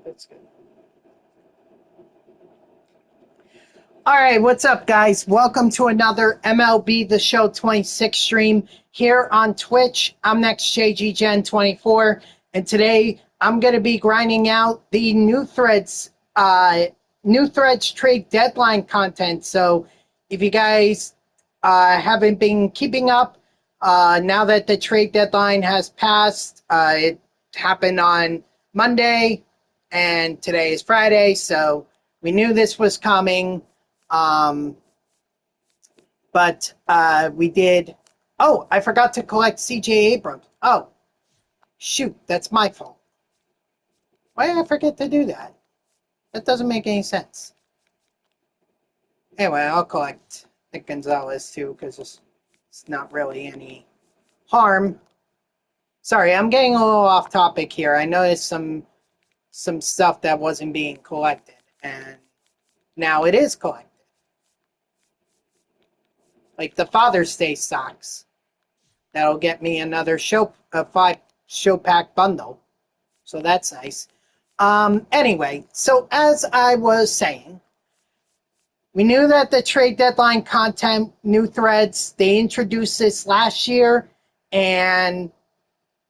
That's good. All right, what's up, guys? Welcome to another MLB The Show 26 stream here on Twitch. I'm next JGGen24, and today I'm going to be grinding out the New Threads trade deadline content. So if you guys haven't been keeping up, now that the trade deadline has passed, it happened on Monday, and today is Friday, so we knew this was coming. But we did. Oh, I forgot to collect C.J. Abrams. Oh, shoot, that's my fault. Why did I forget to do that? That doesn't make any sense. Anyway, I'll collect Nick Gonzalez too, because it's not really any harm. Sorry, I'm getting a little off topic here. I noticed some stuff that wasn't being collected, and now it is collected. Like the Father's Day socks. That'll get me another 5 show pack bundle. So that's nice. Anyway, so as I was saying, we knew that the trade deadline content, New Threads, they introduced this last year, and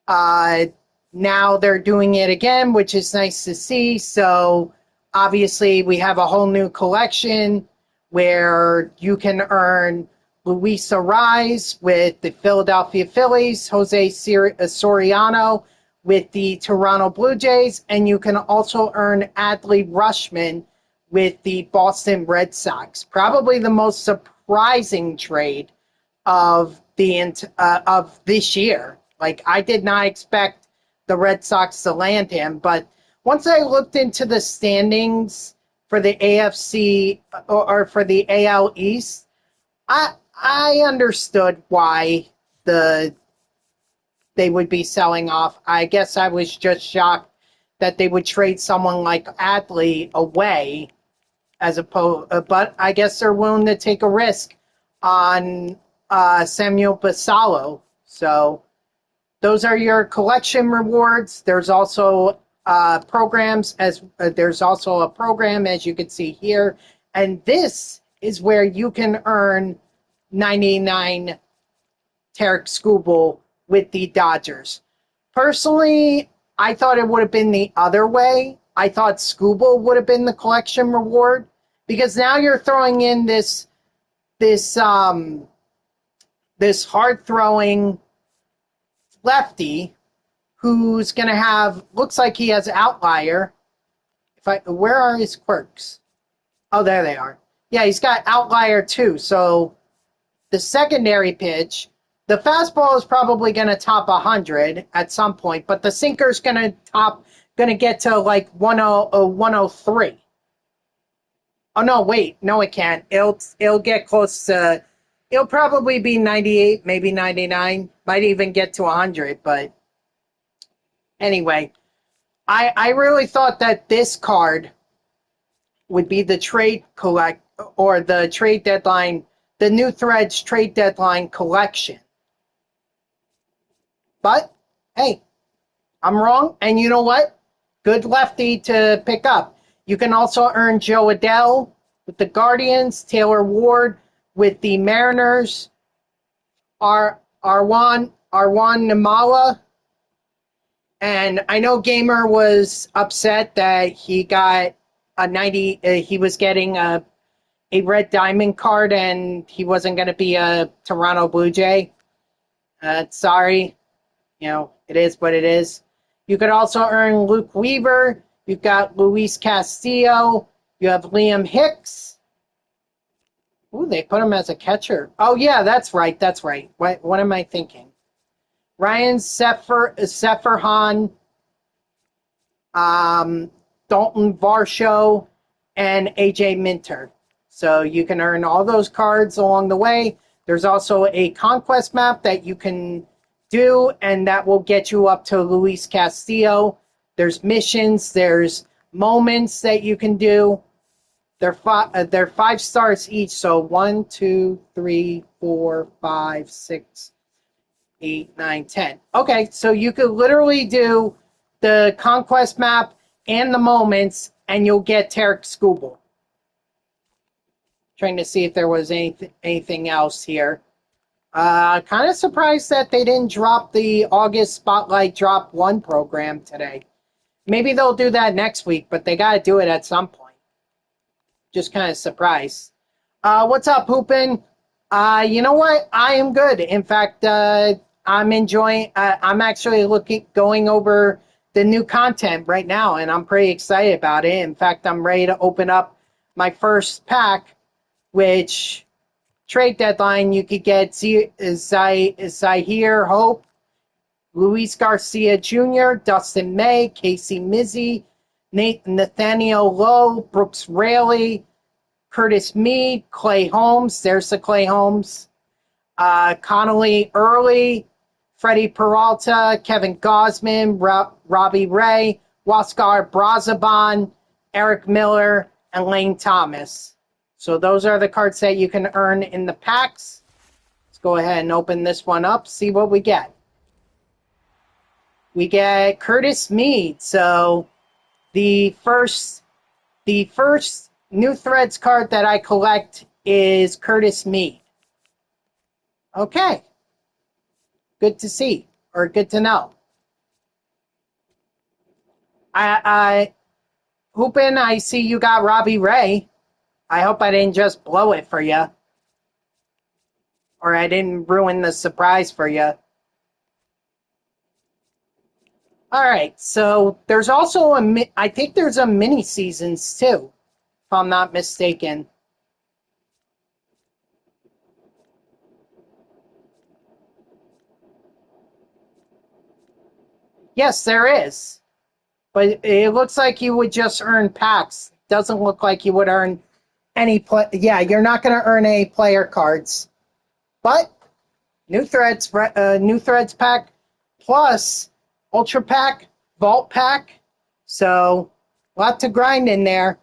now they're doing it again, which is nice to see. So obviously we have a whole new collection where you can earn Luis Arraez with the Philadelphia Phillies, Jose Soriano with the Toronto Blue Jays, and you can also earn Adley Rutschman with the Boston Red Sox. Probably the most surprising trade of this year. Like, I did not expect the Red Sox to land him, but once I looked into the standings for the AFC or for the AL East, I understood why they would be selling off. I guess I was just shocked that they would trade someone like Adley away, but I guess they're willing to take a risk on Samuel Basallo. So those are your collection rewards. There's also programs there's also a program, as you can see here, and this is where you can earn 99 Tarik Skubal with the Dodgers. Personally, I thought it would have been the other way. I thought Skubal would have been the collection reward, because now you're throwing in this hard-throwing lefty who's going to have, looks like he has outlier. Where are his quirks? Oh, there they are. Yeah, he's got outlier too. So the secondary pitch, the fastball is probably going to top 100 at some point, but the sinker's going to get to like 103. Oh no, wait, no, it can't. It'll get close to. It'll probably be 98, maybe 99. Might even get to 100, but anyway, I really thought that this card would be the trade deadline, the New Threads trade deadline collection. But hey, I'm wrong, and you know what? Good lefty to pick up. You can also earn Joe Adell with the Guardians, Taylor Ward with the Mariners, Arwan Namala. And I know Gamer was upset that he got a 90. He was getting a Red Diamond card, and he wasn't going to be a Toronto Blue Jay. Sorry, it is what it is. You could also earn Luke Weaver. You've got Luis Castillo. You have Liam Hicks. Ooh, they put him as a catcher. Oh, yeah, that's right. What am I thinking? Ryan Sefferhan, Dalton Varsho, and AJ Minter. So you can earn all those cards along the way. There's also a conquest map that you can do, and that will get you up to Luis Castillo. There's missions. There's moments that you can do. They're 5 stars each. So 1, 2, 3, 4, 5, 6. 8, 9, 10. Okay, so you could literally do the conquest map and the moments, and you'll get Tarik Skubal. Trying to see if there was anything else here. Kind of surprised that they didn't drop the August Spotlight Drop 1 program today. Maybe they'll do that next week, but they got to do it at some point. Just kind of surprised. What's up, Hoopin? You know what? I am good. In fact, I'm enjoying. I'm actually going over the new content right now, and I'm pretty excited about it. In fact, I'm ready to open up my first pack, which trade deadline you could get Zahir Hope, Luis Garcia Jr., Dustin May, Casey Mizzy, Nathaniel Lowe, Brooks Raley, Curtis Mead, Clay Holmes. There's the Clay Holmes. Connolly Early, Freddie Peralta, Kevin Gosman, Robbie Ray, Huascar Brazaban, Eric Miller, and Lane Thomas. So those are the cards that you can earn in the packs. Let's go ahead and open this one up, see what we get. We get Curtis Mead. So the first New Threads card that I collect is Curtis Mead. Okay. Good to see, or good to know. Hoopin, I see you got Robbie Ray. I hope I didn't just blow it for you. Or I didn't ruin the surprise for you. All right, so there's also I think there's a mini seasons too, if I'm not mistaken. Yes, there is. But it looks like you would just earn packs. Doesn't look like you would earn any yeah, you're not going to earn any player cards. But new threads pack plus ultra pack, vault pack. So a lot to grind in there.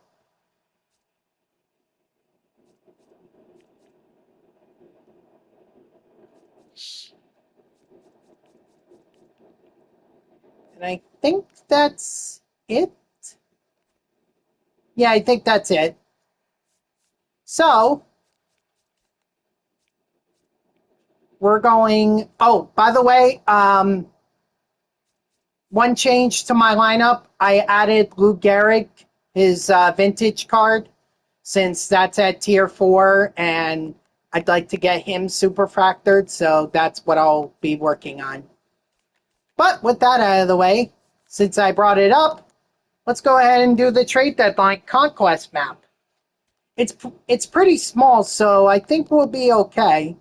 And I think that's it. Yeah, I think that's it. So we're going. Oh, by the way, one change to my lineup. I added Lou Gehrig, his vintage card, since that's at tier 4, and I'd like to get him super fractored, so that's what I'll be working on. But with that out of the way, since I brought it up, let's go ahead and do the trade deadline conquest map. It's pretty small, so I think we'll be okay.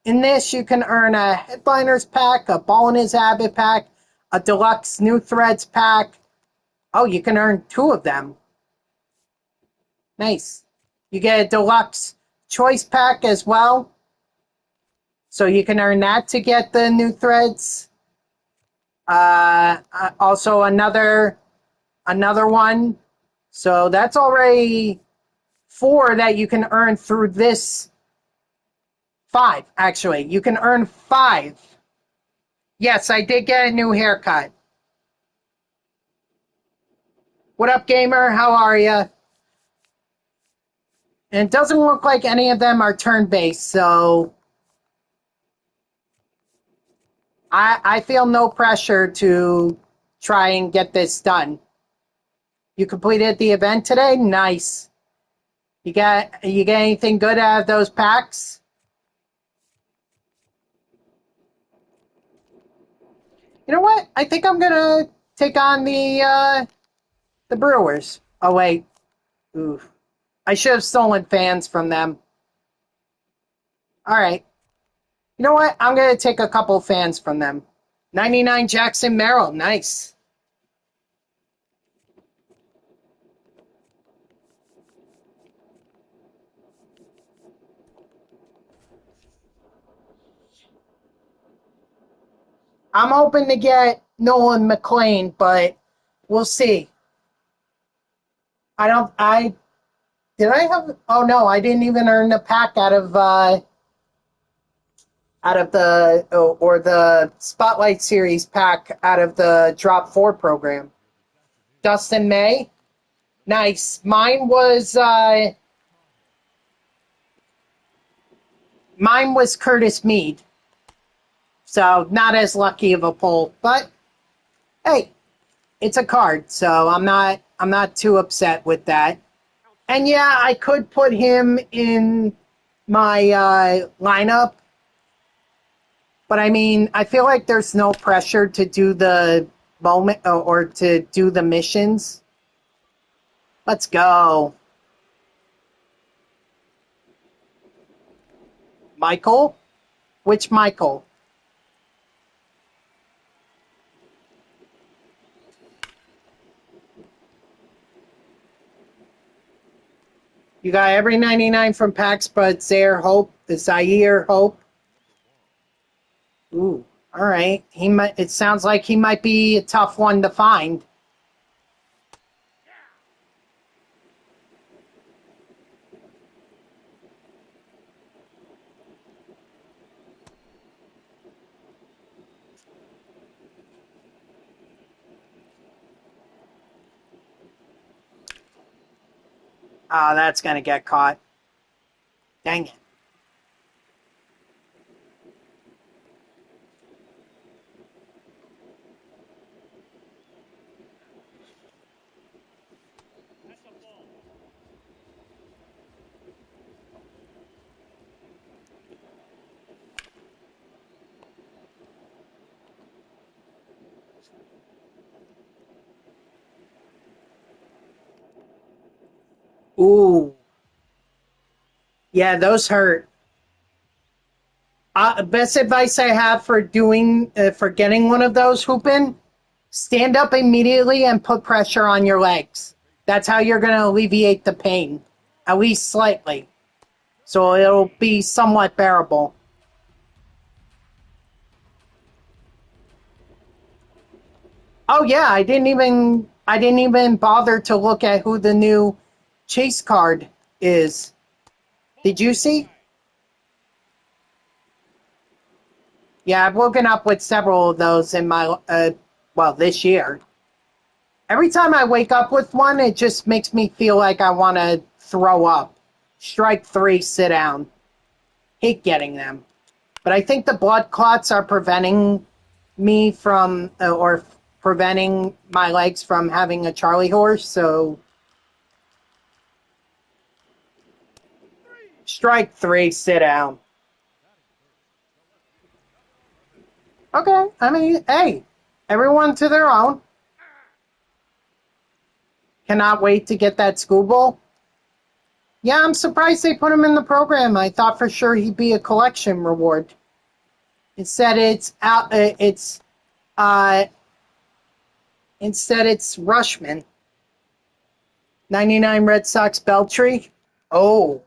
In this, you can earn a Headliners pack, a Ball in His Habit pack, a Deluxe New Threads pack. Oh, you can earn 2 of them. Nice. You get a Deluxe Choice pack as well. So you can earn that to get the New Threads. Also another one. So that's already 4 that you can earn through this. 5, actually. You can earn 5. Yes, I did get a new haircut. What up, gamer? How are you? And it doesn't look like any of them are turn-based, so I feel no pressure to try and get this done. You completed the event today? Nice. You get anything good out of those packs? You know what? I think I'm gonna take on the Brewers. Oh wait. Oof. I should have stolen fans from them. Alright. You know what? I'm gonna take a couple fans from them. 99 Jackson Merrill, nice. I'm hoping to get Nolan McLean, but we'll see. Did I have, oh no, I didn't even earn a pack out of out of the or the Spotlight Series pack out of the Drop 4 program. Dustin May. Nice. Mine was Curtis Mead. So not as lucky of a pull, but hey, it's a card, so I'm not too upset with that. And yeah, I could put him in my lineup, but I mean, I feel like there's no pressure to do the moment or to do the missions. Let's go. Michael? Which Michael? You got every 99 from Pax, but Zaire Hope. Ooh, all right. It sounds like he might be a tough one to find. Oh, that's gonna get caught. Dang it. Ooh, yeah, those hurt. Best advice I have for getting one of those hooping: stand up immediately and put pressure on your legs. That's how you're going to alleviate the pain, at least slightly. So it'll be somewhat bearable. Oh yeah, I didn't even bother to look at who the new chase card is. Did you see? Yeah, I've woken up with several of those in my this year. Every time I wake up with one, it just makes me feel like I want to throw up. Strike three, sit down. Hate getting them. But I think the blood clots are preventing me from, or preventing my legs from having a Charlie horse. So strike three, sit down. Okay, I mean, hey, everyone to their own. Cannot wait to get that Skubal. Yeah, I'm surprised they put him in the program. I thought for sure he'd be a collection reward. Instead, it's out. Uh, it's Rushman. 99 Red Sox Beltry. Oh,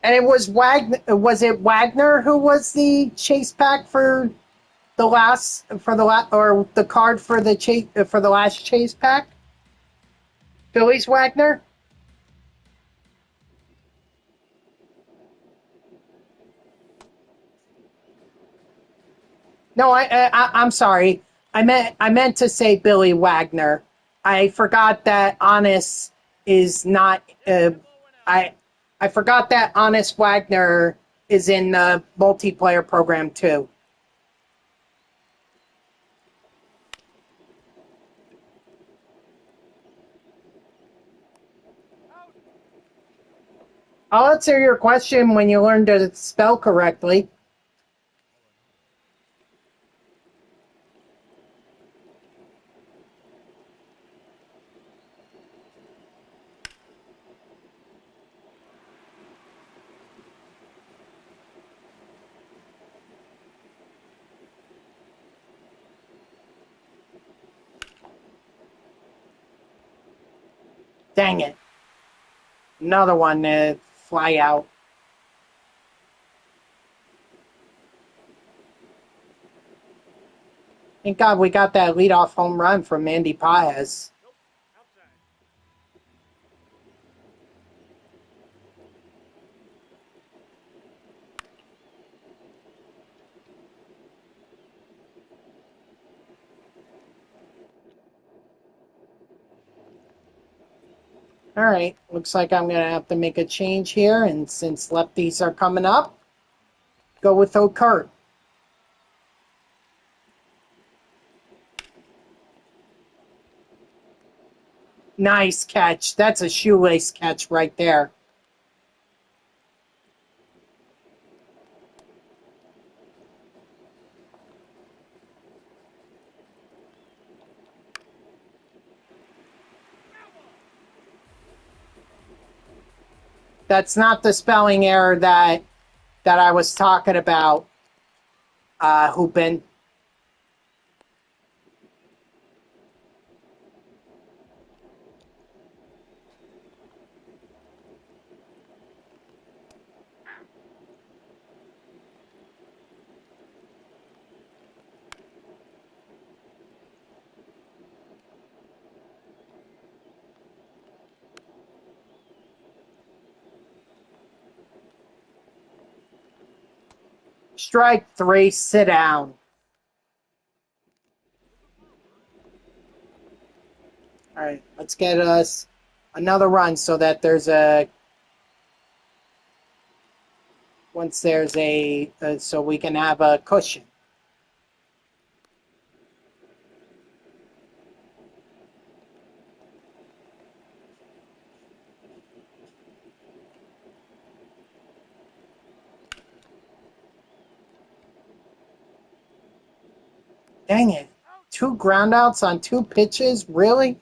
and it was Wagner. Was it Wagner who was the chase pack for or the card for the chase for the last chase pack? Phillies Wagner. No, I'm sorry. I meant to say Billy Wagner. I forgot that Honest is not. I I forgot that Honest Wagner is in the multiplayer program too. I'll answer your question when you learn to spell correctly. Dang it! Another one to fly out. Thank God we got that leadoff home run from Andy Paez. All right, looks like I'm going to have to make a change here, and since lefties are coming up, go with O'Kurt. Nice catch. That's a shoelace catch right there. That's not the spelling error that I was talking about, Hoopin. Strike three, sit down. All right, let's get us another run so that there's a once there's a so we can have a cushion. Dang it. 2 groundouts on 2 pitches? Really?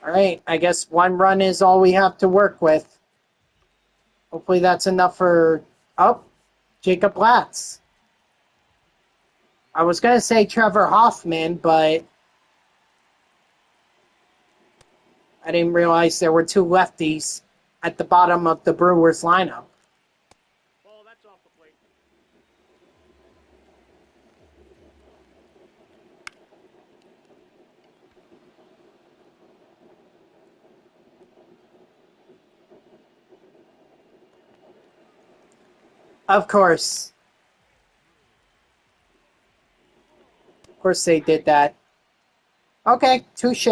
All right, I guess 1 run is all we have to work with. Hopefully that's enough for Jacob Latz. I was going to say Trevor Hoffman, but I didn't realize there were 2 lefties at the bottom of the Brewers lineup. Ball, that's off the plate. Of course. Of course they did that. Okay, touche.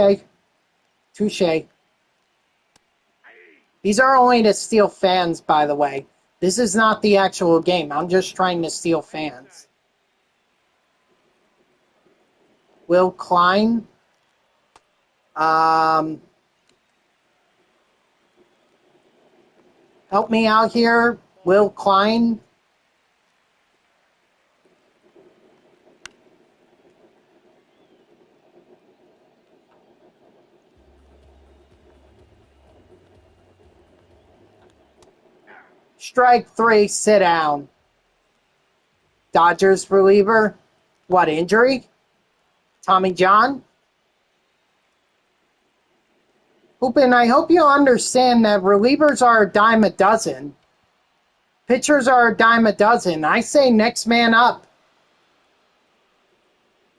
Touche. These are only to steal fans, by the way. This is not the actual game. I'm just trying to steal fans. Will Klein. Help me out here. Will Klein. Strike 3, sit down. Dodgers reliever. What, injury? Tommy John? Hoopin, I hope you understand that relievers are a dime a dozen. Pitchers are a dime a dozen. I say next man up.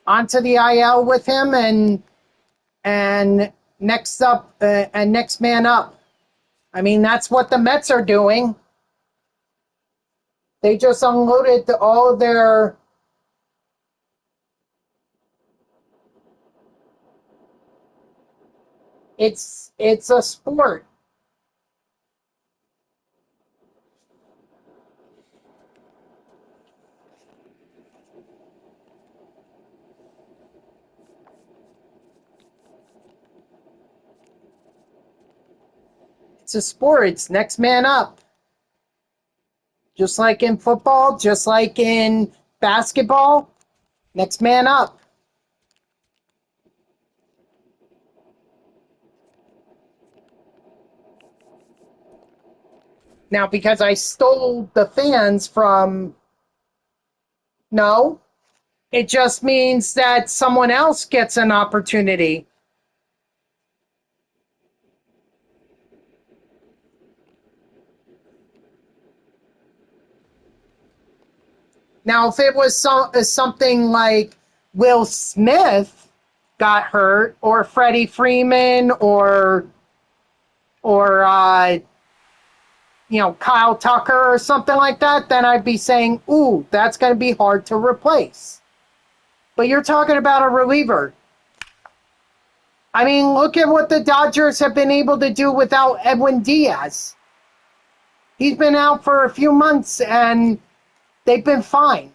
Onto the IL with him and next up and next man up. I mean, that's what the Mets are doing. They just unloaded all of their it's a sport. It's a sport. It's next man up. Just like in football, just like in basketball, next man up. Now, because I stole the fans from... No, it just means that someone else gets an opportunity. Now, if it was something like Will Smith got hurt, or Freddie Freeman, or Kyle Tucker or something like that, then I'd be saying, ooh, that's going to be hard to replace. But you're talking about a reliever. I mean, look at what the Dodgers have been able to do without Edwin Diaz. He's been out for a few months and they've been fine.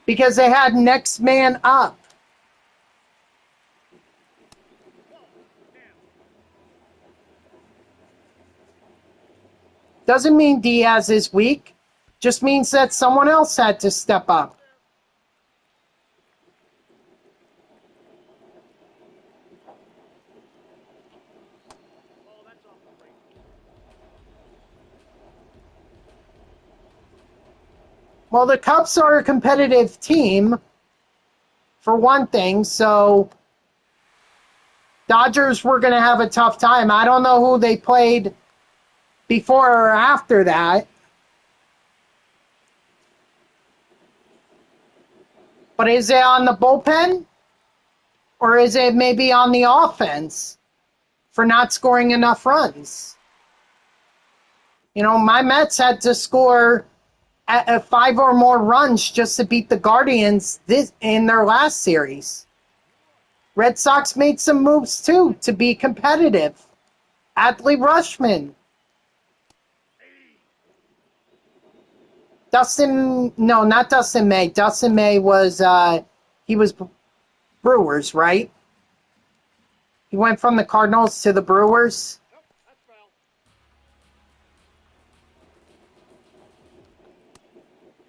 Because they had next man up. Doesn't mean Diaz is weak. Just means that someone else had to step up. Oh, that's off the plate. Well, the Cubs are a competitive team, for one thing, so Dodgers were going to have a tough time. I don't know who they played before or after that. But is it on the bullpen? Or is it maybe on the offense for not scoring enough runs? You know, my Mets had to score 5 or more runs just to beat the Guardians in their last series. Red Sox made some moves too to be competitive. Adley Rutschman. No, not Dustin May. Dustin May was, he was Brewers, right? He went from the Cardinals to the Brewers. Nope, that's foul.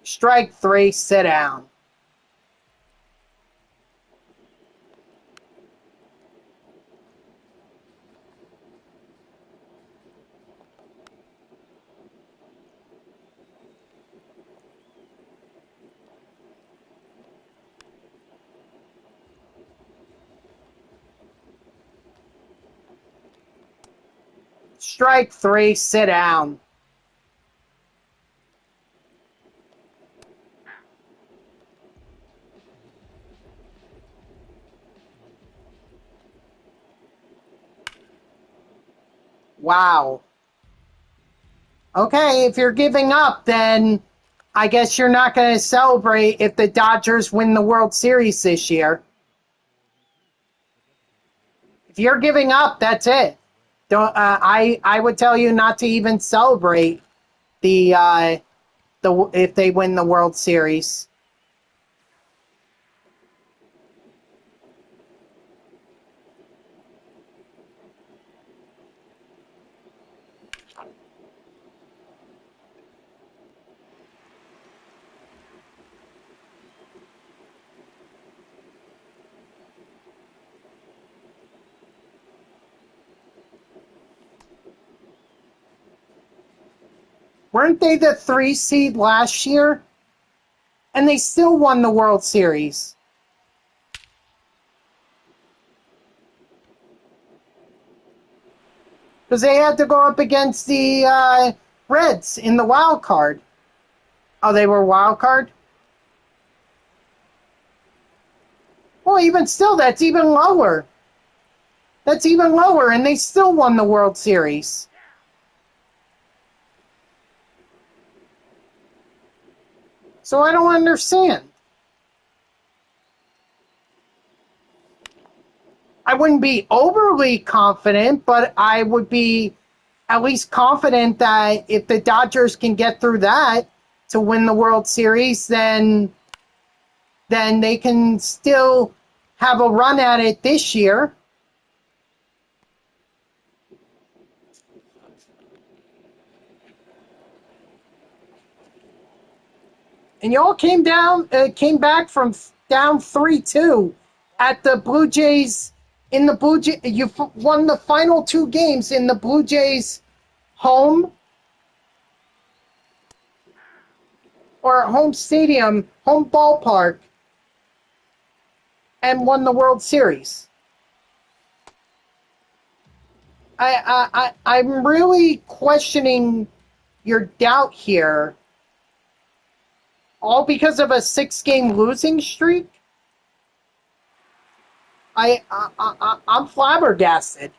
Strike 3, sit down. Strike 3, sit down. Wow. Okay, if you're giving up, then I guess you're not going to celebrate if the Dodgers win the World Series this year. If you're giving up, that's it. Don't. I would tell you not to even celebrate the if they win the World Series. Weren't they the 3 seed last year? And they still won the World Series. Because they had to go up against the Reds in the wild card. Oh, they were wild card? Well, even still, that's even lower. That's even lower, and they still won the World Series. So I don't understand. I wouldn't be overly confident, but I would be at least confident that if the Dodgers can get through that to win the World Series, then they can still have a run at it this year. And y'all came back from down 3-2 at the Blue Jays. In the Blue Jays, you won the final 2 games in the Blue Jays home or home stadium, home ballpark, and won the World Series. I'm really questioning your doubt here, all because of a 6-game losing streak? I'm flabbergasted.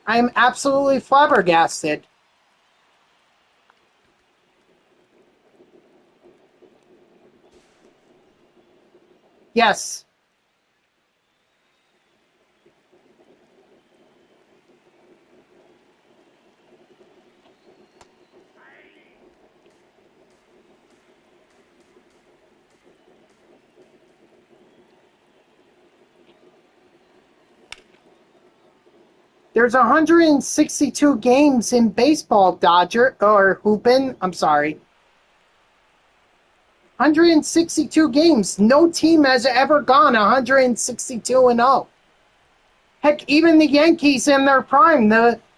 I'm absolutely flabbergasted. Yes. There's 162 games in baseball, Dodger, or Hoopin. I'm sorry. 162 games. No team has ever gone 162 and 0. Heck, even the Yankees in their prime,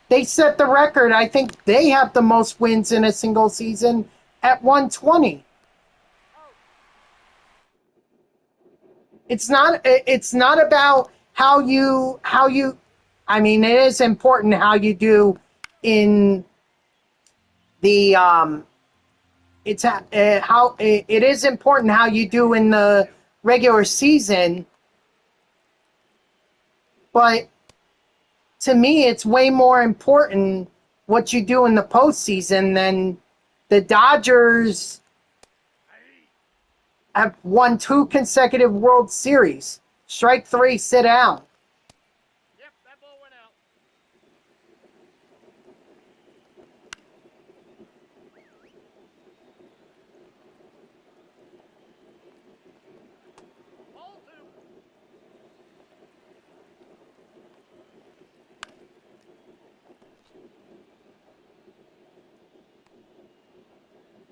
they set the record. I think they have the most wins in a single season at 120. It's not about how you I mean, it is important how you do in the it is important how you do in the regular season, but to me it's way more important what you do in the postseason. Than the Dodgers have won 2 consecutive World Series. Strike 3, sit down. Yep, that ball went out. Ball 2.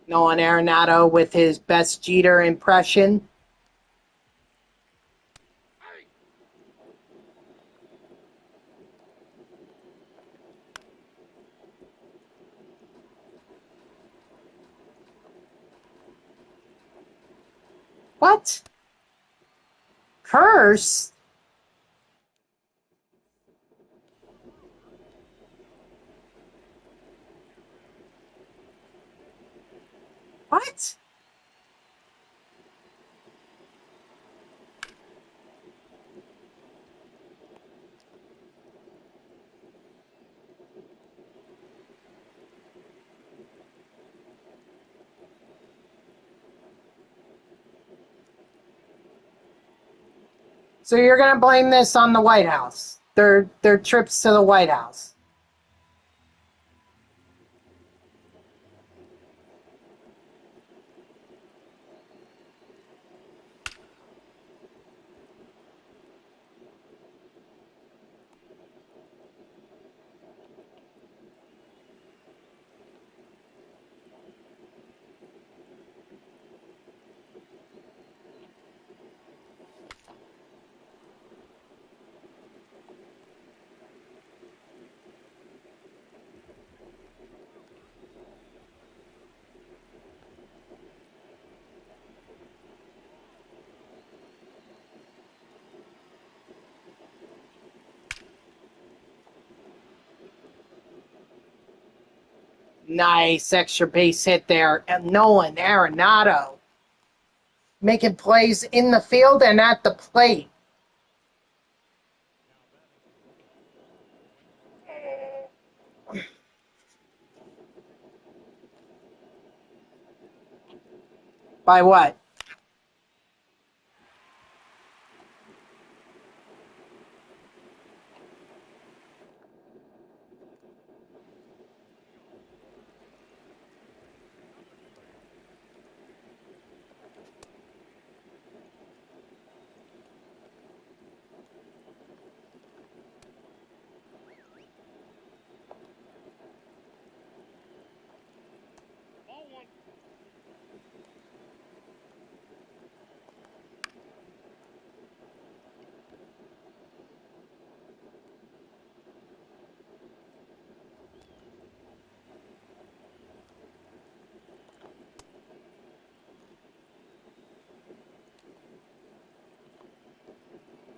Nolan Arenado with his best Jeter impression. What? Curse? What? So you're going to blame this on the White House? Their trips to the White House? Nice extra base hit there. And Nolan Arenado making plays in the field and at the plate. By what? Ball 1.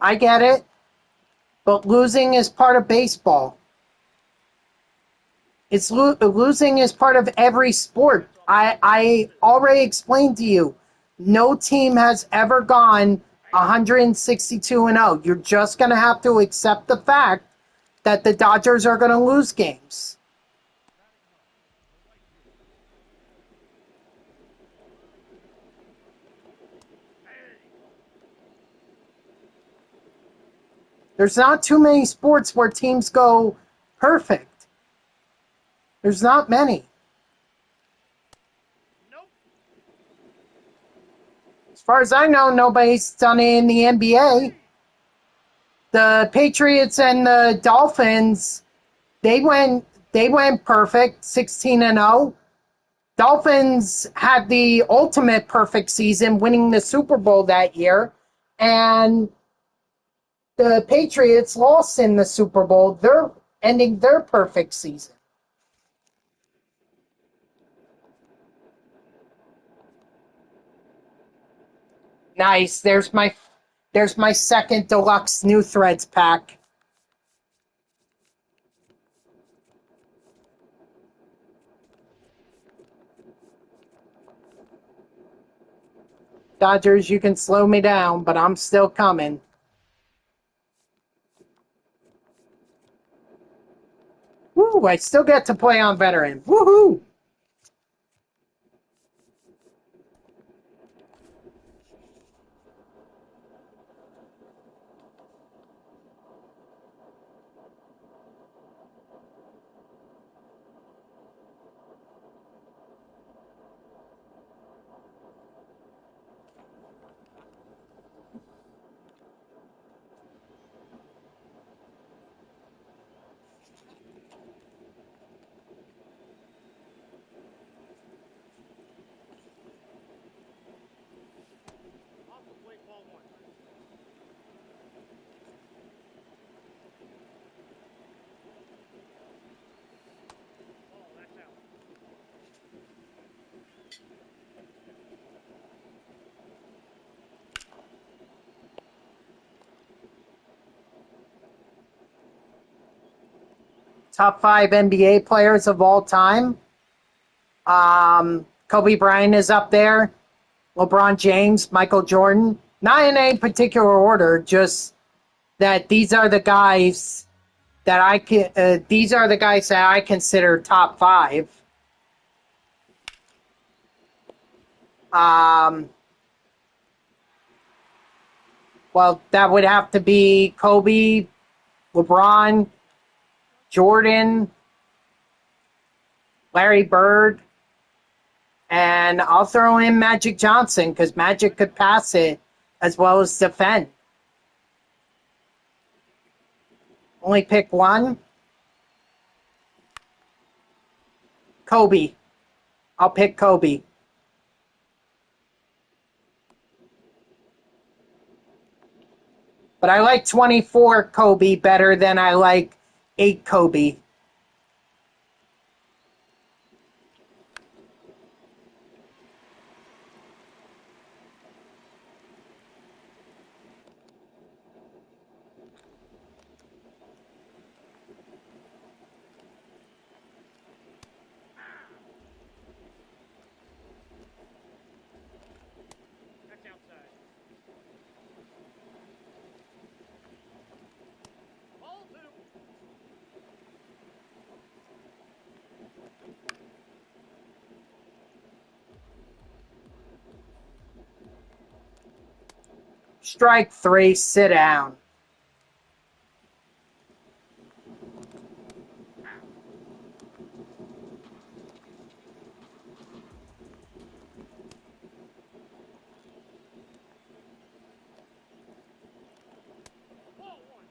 I get it, but losing is part of baseball. Losing is part of every sport. I already explained to you. No team has ever gone 162-0. You're just going to have to accept the fact that the Dodgers are going to lose games. There's not too many sports where teams go perfect. There's not many. Nope. As far as I know, nobody's done it in the NBA. The Patriots and the Dolphins, they went perfect, 16-0. Dolphins had the ultimate perfect season, winning the Super Bowl that year, and the Patriots lost in the Super Bowl. They're ending their perfect season. Nice. There's my second deluxe new threads pack. Dodgers, you can slow me down, but I'm still coming. Woo, I still get to play on veteran. Woohoo! Off the plate, ball one. Ball, that's out. Top 5 NBA players of all time. Kobe Bryant is up there. LeBron James, Michael Jordan. Not in any particular order, just that these are the guys that I consider top 5. Um, well, that would have to be Kobe, LeBron, Jordan, Larry Bird, and I'll throw in Magic Johnson because Magic could pass it as well as defend. Only pick one. Kobe. I'll pick Kobe. But I like 24 Kobe better than I like 8 Kobe. That's outside. Ball two. Strike 3, sit down. Ball one.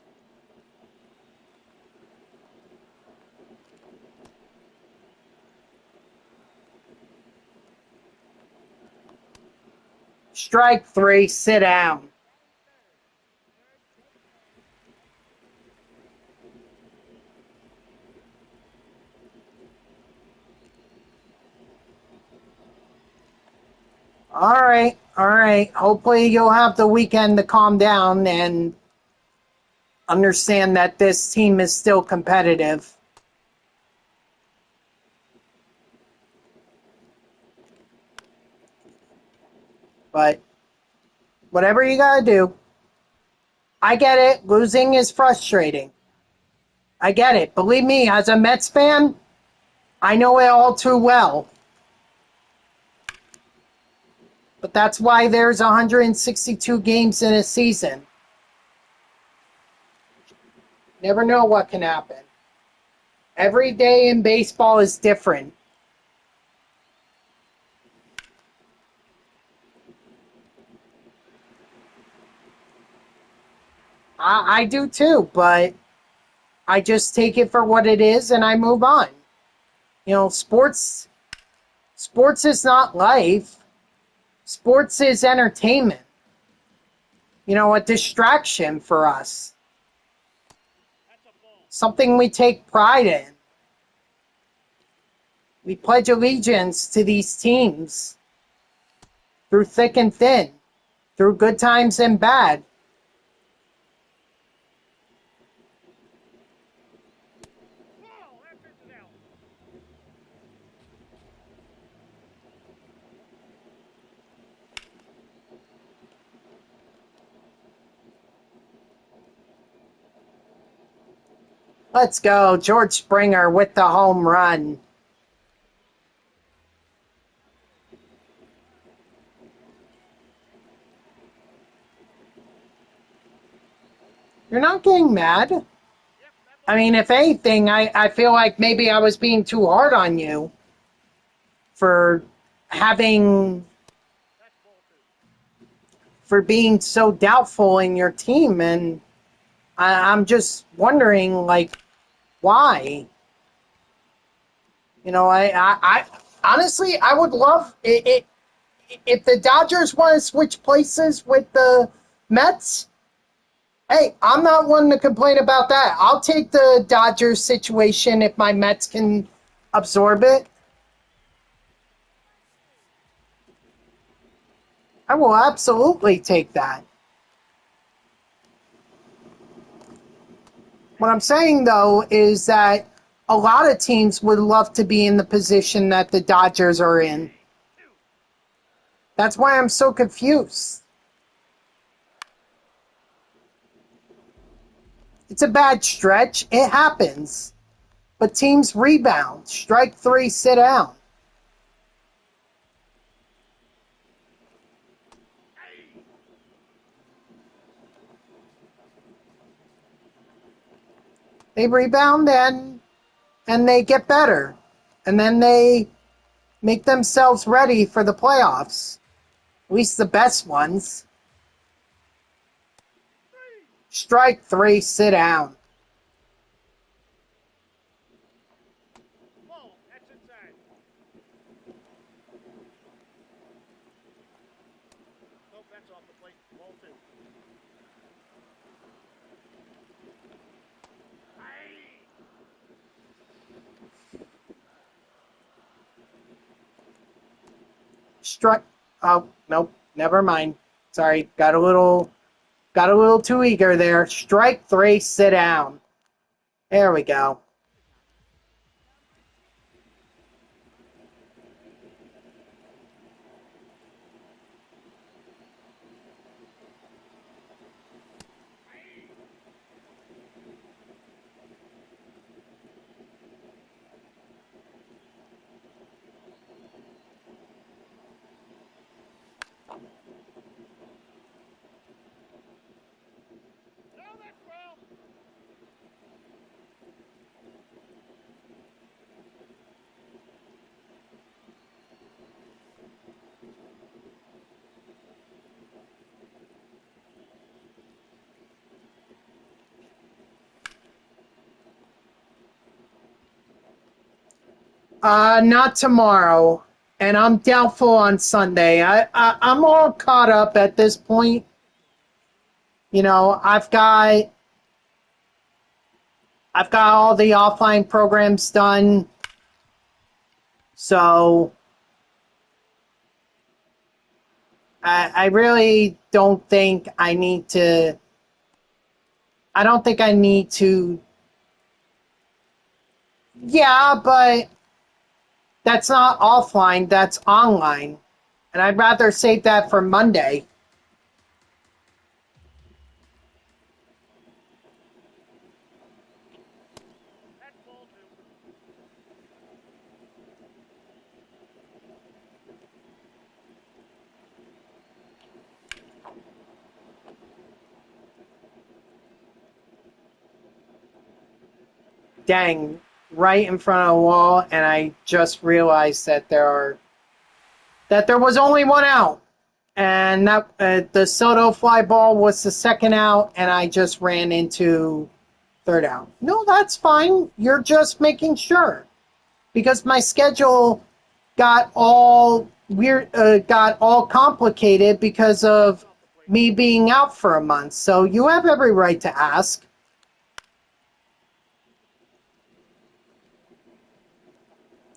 Strike 3, sit down. All right, all right. Hopefully you'll have the weekend to calm down and understand that this team is still competitive. But whatever you got to do. I get it. Losing is frustrating. I get it. Believe me, as a Mets fan, I know it all too well. But that's why there's 162 games in a season. Never know what can happen. Every day in baseball is different. I do too, but I just take it for what it is and I move on. You know, sports is not life. Sports is entertainment. You know, a distraction for us. Something we take pride in. We pledge allegiance to these teams through thick and thin, through good times and bad. Ball, that pitch is out. Let's go, George Springer with the home run. You're not getting mad. I mean, if anything, I feel like maybe I was being too hard on you for having, That's ball two. for being so doubtful in your team. And I'm just wondering, like, why? You know, I honestly, I would love it if the Dodgers want to switch places with the Mets. Hey, I'm not one to complain about that. I'll take the Dodgers situation if my Mets can absorb it. I will absolutely take that. What I'm saying, though, is that a lot of teams would love to be in the position that the Dodgers are in. That's why I'm so confused. It's a bad stretch. It happens. But teams rebound. Strike three, sit down. They rebound and they get better. And then they make themselves ready for the playoffs. At least the best ones. Strike three, sit down. Ball, that's inside. Nope, that's off the plate. Ball two. Strike. Oh, nope. Never mind. Sorry. Got a little too eager there. Strike three, sit down. There we go. No, that's well. Not tomorrow. And I'm doubtful on Sunday. I'm all caught up at this point. You know, I've got all the offline programs done. So I really don't think I need to. I don't think I need to. Yeah, but that's not offline, that's online. And I'd rather save that for Monday. That's ball two. Dang, right in front of the wall, and I just realized that there was only one out, and that the Soto fly ball was the second out, and I just ran into third out. No, that's fine. You're just making sure, because my schedule got all weird, got all complicated because of me being out for a month. So you have every right to ask.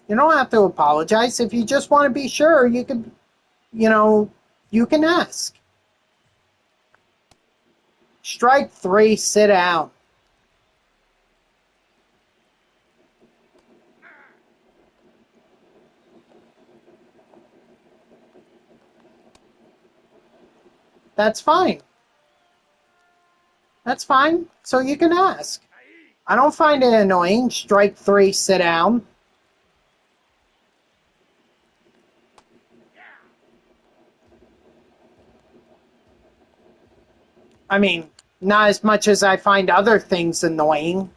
You don't have to apologize. If you just want to be sure, you can, you know, you can ask. Strike three, sit down. That's fine. That's fine. So you can ask. I don't find it annoying. Strike three, sit down. I mean, not as much as I find other things annoying.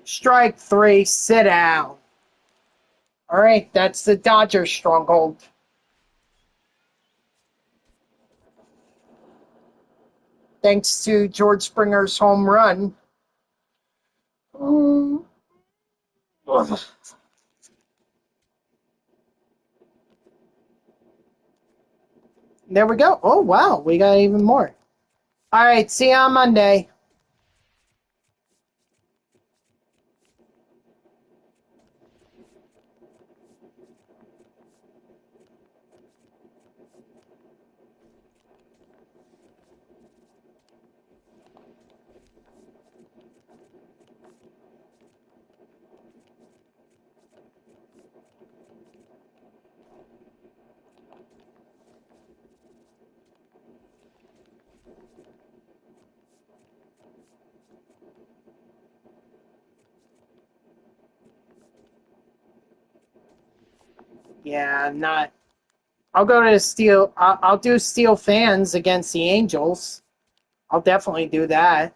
Strike three, sit down. All right, that's the Dodgers stronghold. Thanks to George Springer's home run. Mm. There we go. Oh, wow, we got even more. All right, see you on Monday. Yeah, not. I'll go to Steel. I'll do Steel Fans against the Angels. I'll definitely do that.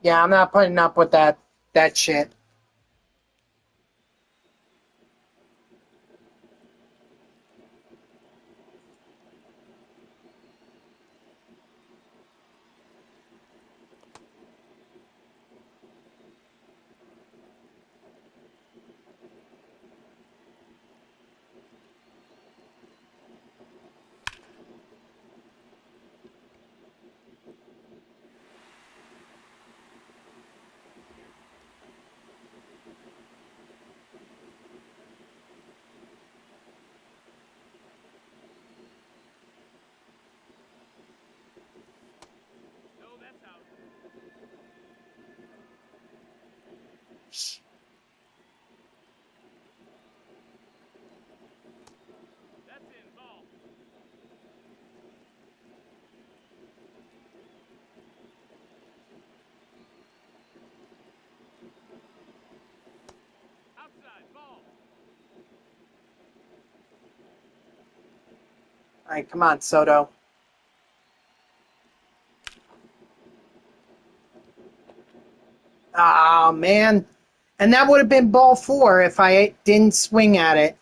Yeah, I'm not putting up with that shit. right, come on, Soto. Oh, man. And that would have been ball 4 if I didn't swing at it.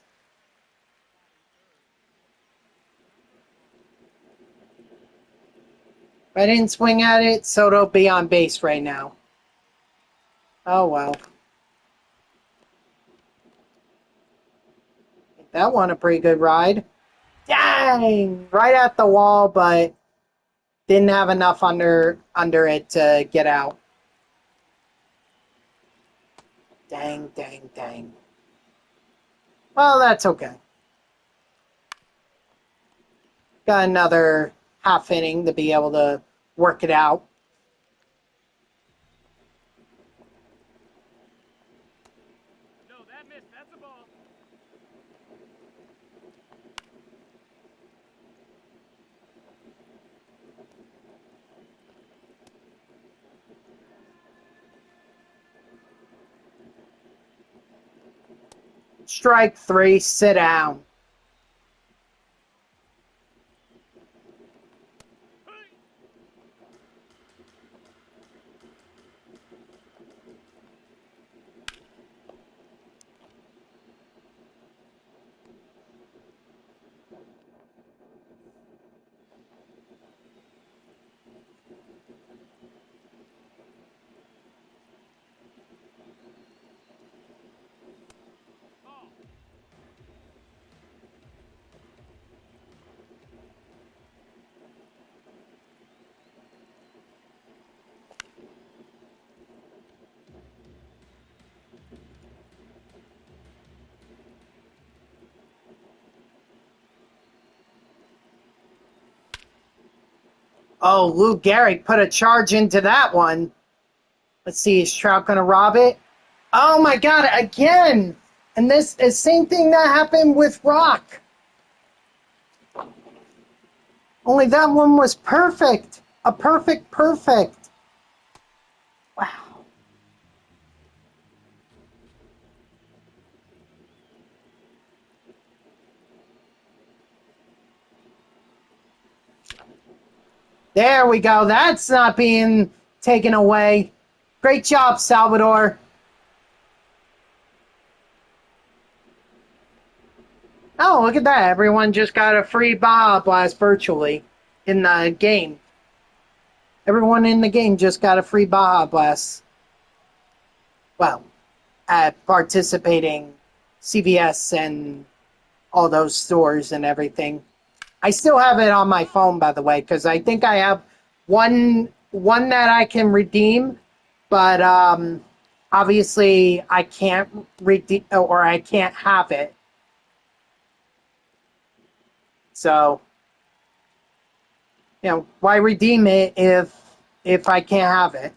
If I didn't swing at it, Soto would be on base right now. Oh, well. That one a pretty good ride. Dang! Right at the wall, but didn't have enough under it to get out. Dang, dang, dang. Well, that's okay. Got another half inning to be able to work it out. No, that missed. That's a ball. Strike 3, sit down. Oh, Lou Gehrig put a charge into that one. Let's see, is Trout going to rob it? Oh my God, again! And this is same thing that happened with Rock. Only that one was perfect. A perfect. Wow. There we go. That's not being taken away. Great job, Salvador. Oh, look at that. Everyone just got a free Baja Blast virtually in the game. Everyone in the game just got a free Baja Blast. Well, at participating CVS and all those stores and everything. I still have it on my phone, by the way, because I think I have one that I can redeem, but obviously I can't redeem or I can't have it. So, why redeem it if I can't have it?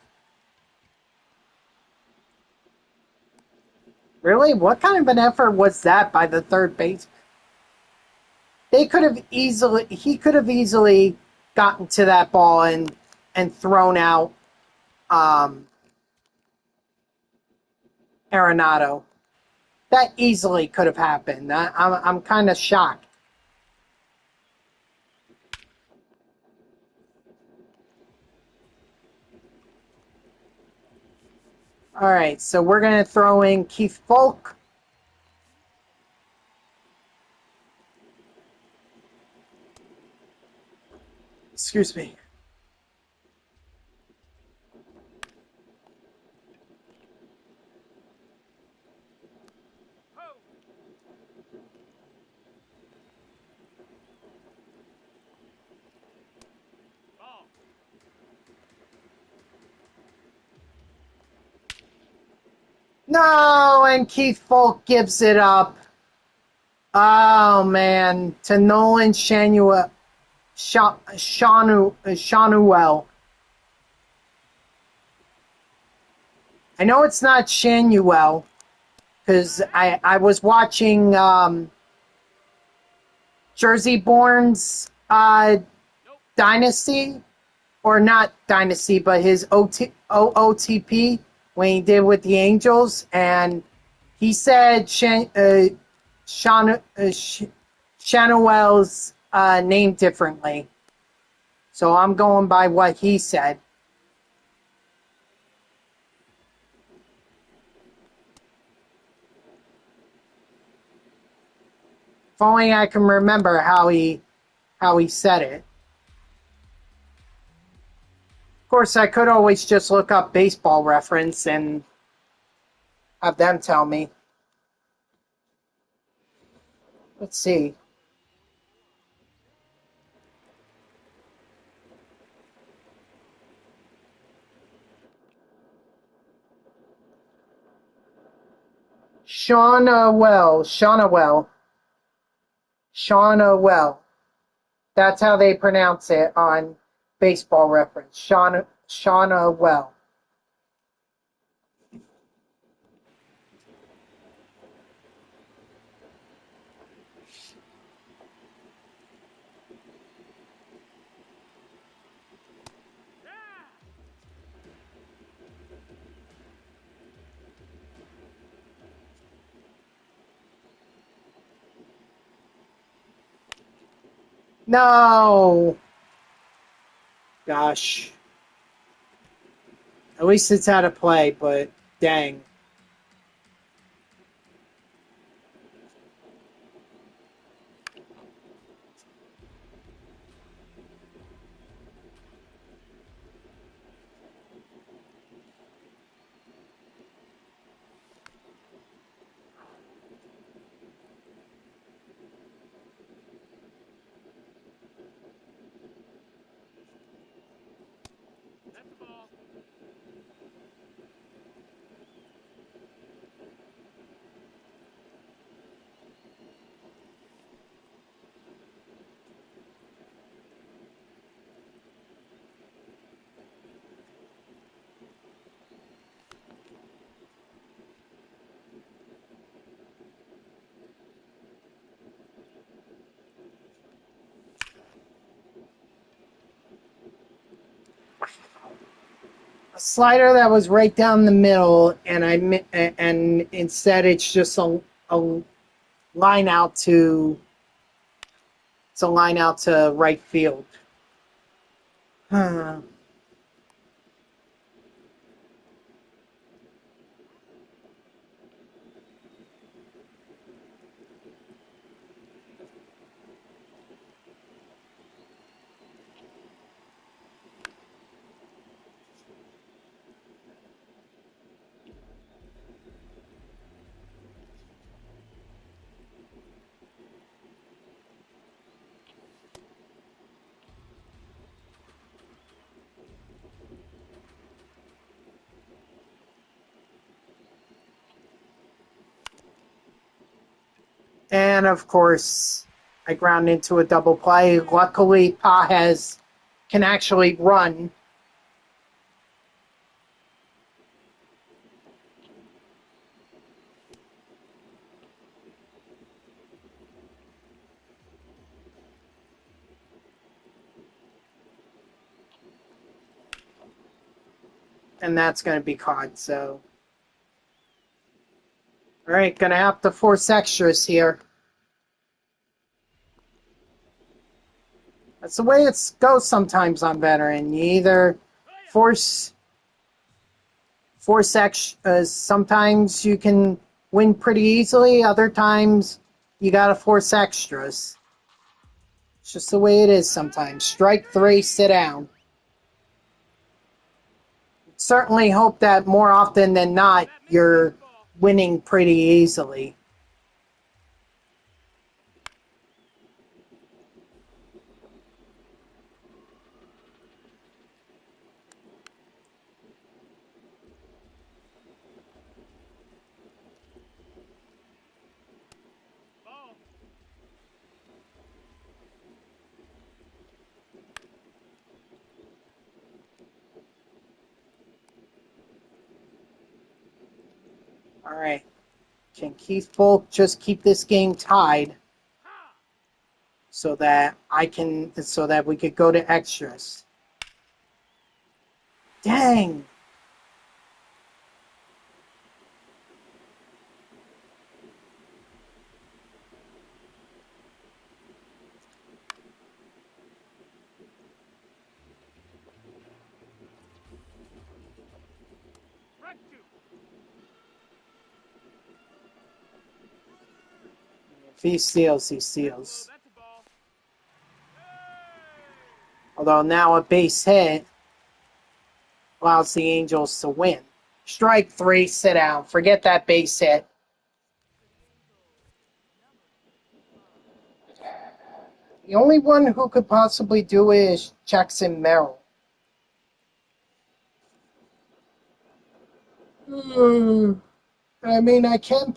Really? What kind of an effort was that by the third baseman? He could have easily gotten to that ball and thrown out Arenado. That easily could have happened. I'm kind of shocked. All right, so we're going to throw in Keith Folk. Excuse me. Ball. No, and Keith Folk gives it up. Oh, man, to Nolan Shanuel. I know it's not Shanuel because I was watching Jersey Bourne's Dynasty, or not Dynasty, but his OOTP when he did with the Angels, and he said Shanuel's named differently. So I'm going by what he said. If only I can remember how he said it. Of course, I could always just look up Baseball Reference and have them tell me. Let's see. Shauna Well. That's how they pronounce it on Baseball Reference. Shauna Well. No. Gosh. At least it's out of play, but dang. That's the ball. A slider that was right down the middle, and instead it's just a line out to right field. Huh. And of course, I ground into a double play. Luckily, Pajes can actually run. And that's going to be caught. So, all right, going to have to force extras here. That's the way it goes sometimes on veteran. You either force extras. Sometimes you can win pretty easily. Other times you got to force extras. It's just the way it is sometimes. Strike three, sit down. Certainly hope that more often than not you're winning pretty easily. Ball. All right. Can Keith Bulk just keep this game tied so that we could go to extras? Dang. If he steals, he Low, steals. that's a ball. Although now a base hit allows the Angels to win. Strike 3, sit down. Forget that base hit. The only one who could possibly do it is Jackson Merrill. I mean, I can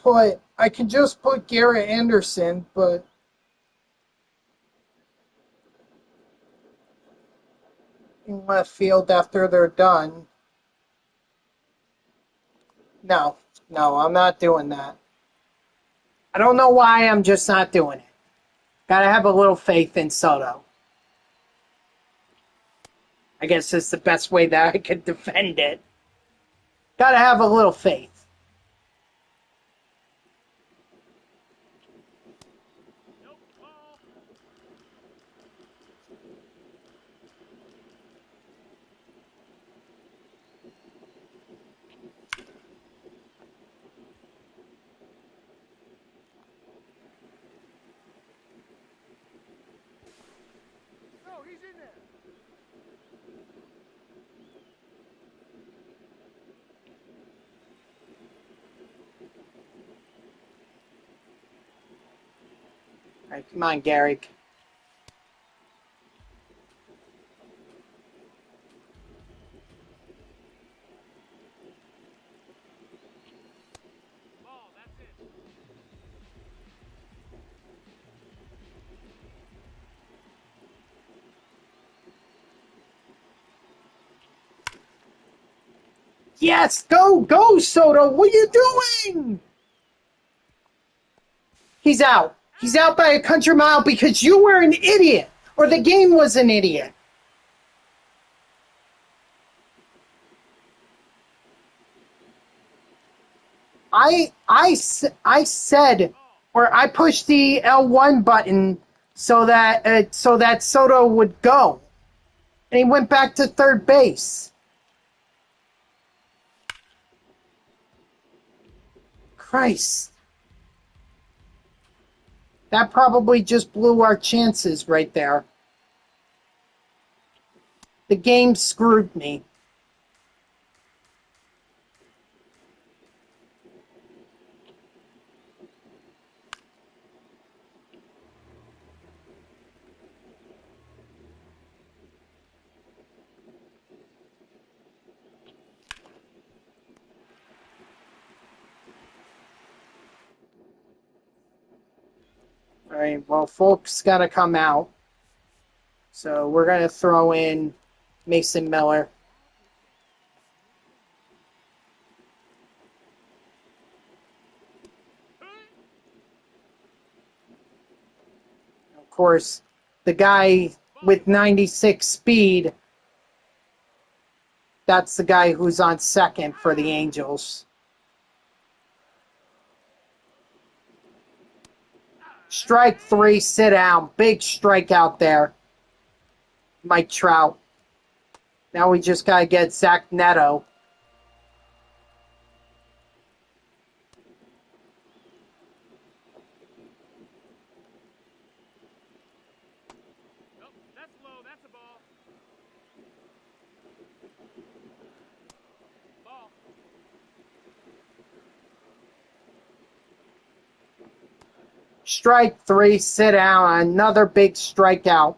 just put Garrett Anderson, but in left field after they're done. No, I'm not doing that. I don't know why, I'm just not doing it. Gotta have a little faith in Soto. I guess it's the best way that I could defend it. Gotta have a little faith. Nope, ball. No, he's in there. All right, come on, Gary. Ball, that's it. Yes, go, Soto. What are you doing? He's out. He's out by a country mile because you were an idiot, or the game was an idiot. I said, or I pushed the L1 button so that Soto would go, and he went back to third base. Christ. That probably just blew our chances right there. The game screwed me. All right, well, Folk's got to come out. So we're going to throw in Mason Miller. Of course, the guy with 96 speed, that's the guy who's on second for the Angels. Strike 3, sit down. Big strikeout there. Mike Trout. Now we just got to get Zach Neto. Nope, that's low, that's a ball. Ball. Strike 3, sit down. Another big strikeout.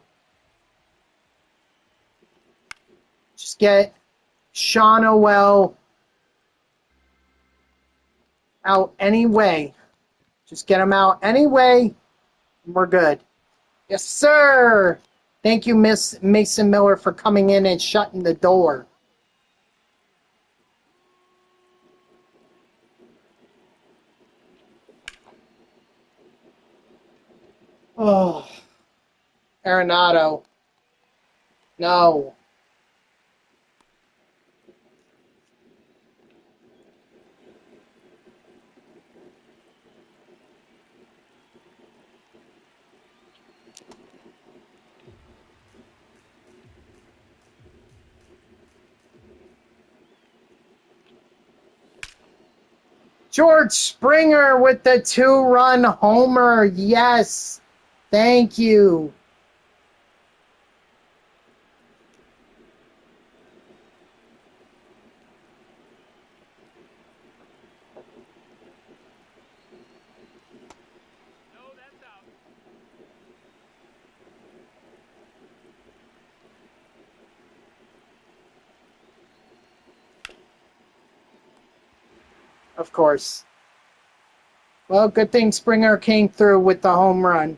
Just get Sean O'Well out anyway. Just get him out anyway, and we're good. Yes, sir. Thank you, Miss Mason Miller, for coming in and shutting the door. Oh, Arenado. No. George Springer with the 2-run homer. Yes. Thank you. No, that's out. Of course. Well, good thing Springer came through with the home run.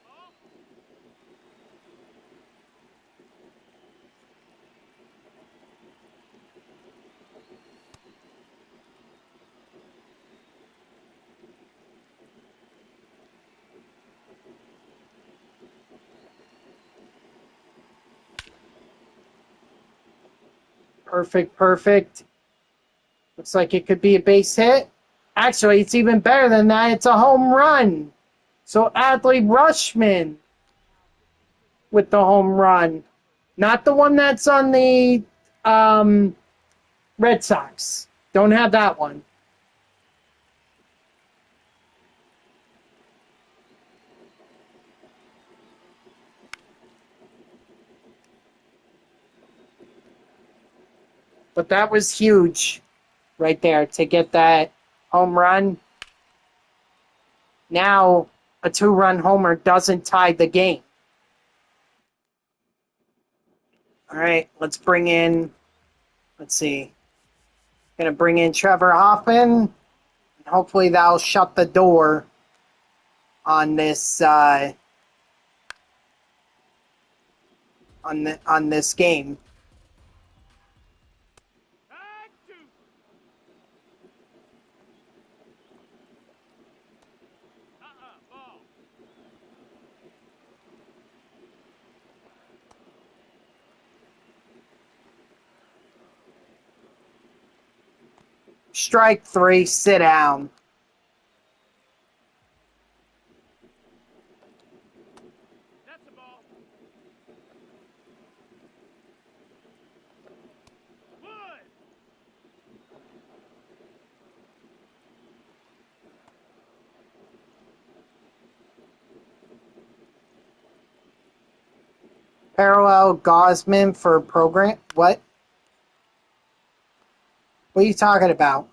Ball. Perfect, perfect. Looks like it could be a base hit. Actually, it's even better than that. It's a home run. So Adley Rushman with the home run. Not the one that's on the Red Sox. Don't have that one. But that was huge right there to get that home run. Now a 2-run homer doesn't tie the game. All right, let's bring in, let's see. Gonna bring in Trevor Hoffman. Hopefully that'll shut the door on this on this game. Tag 2. Ball. Strike 3, sit down. That's a ball. Wood. Parallel Gosman for program. What? What are you talking about?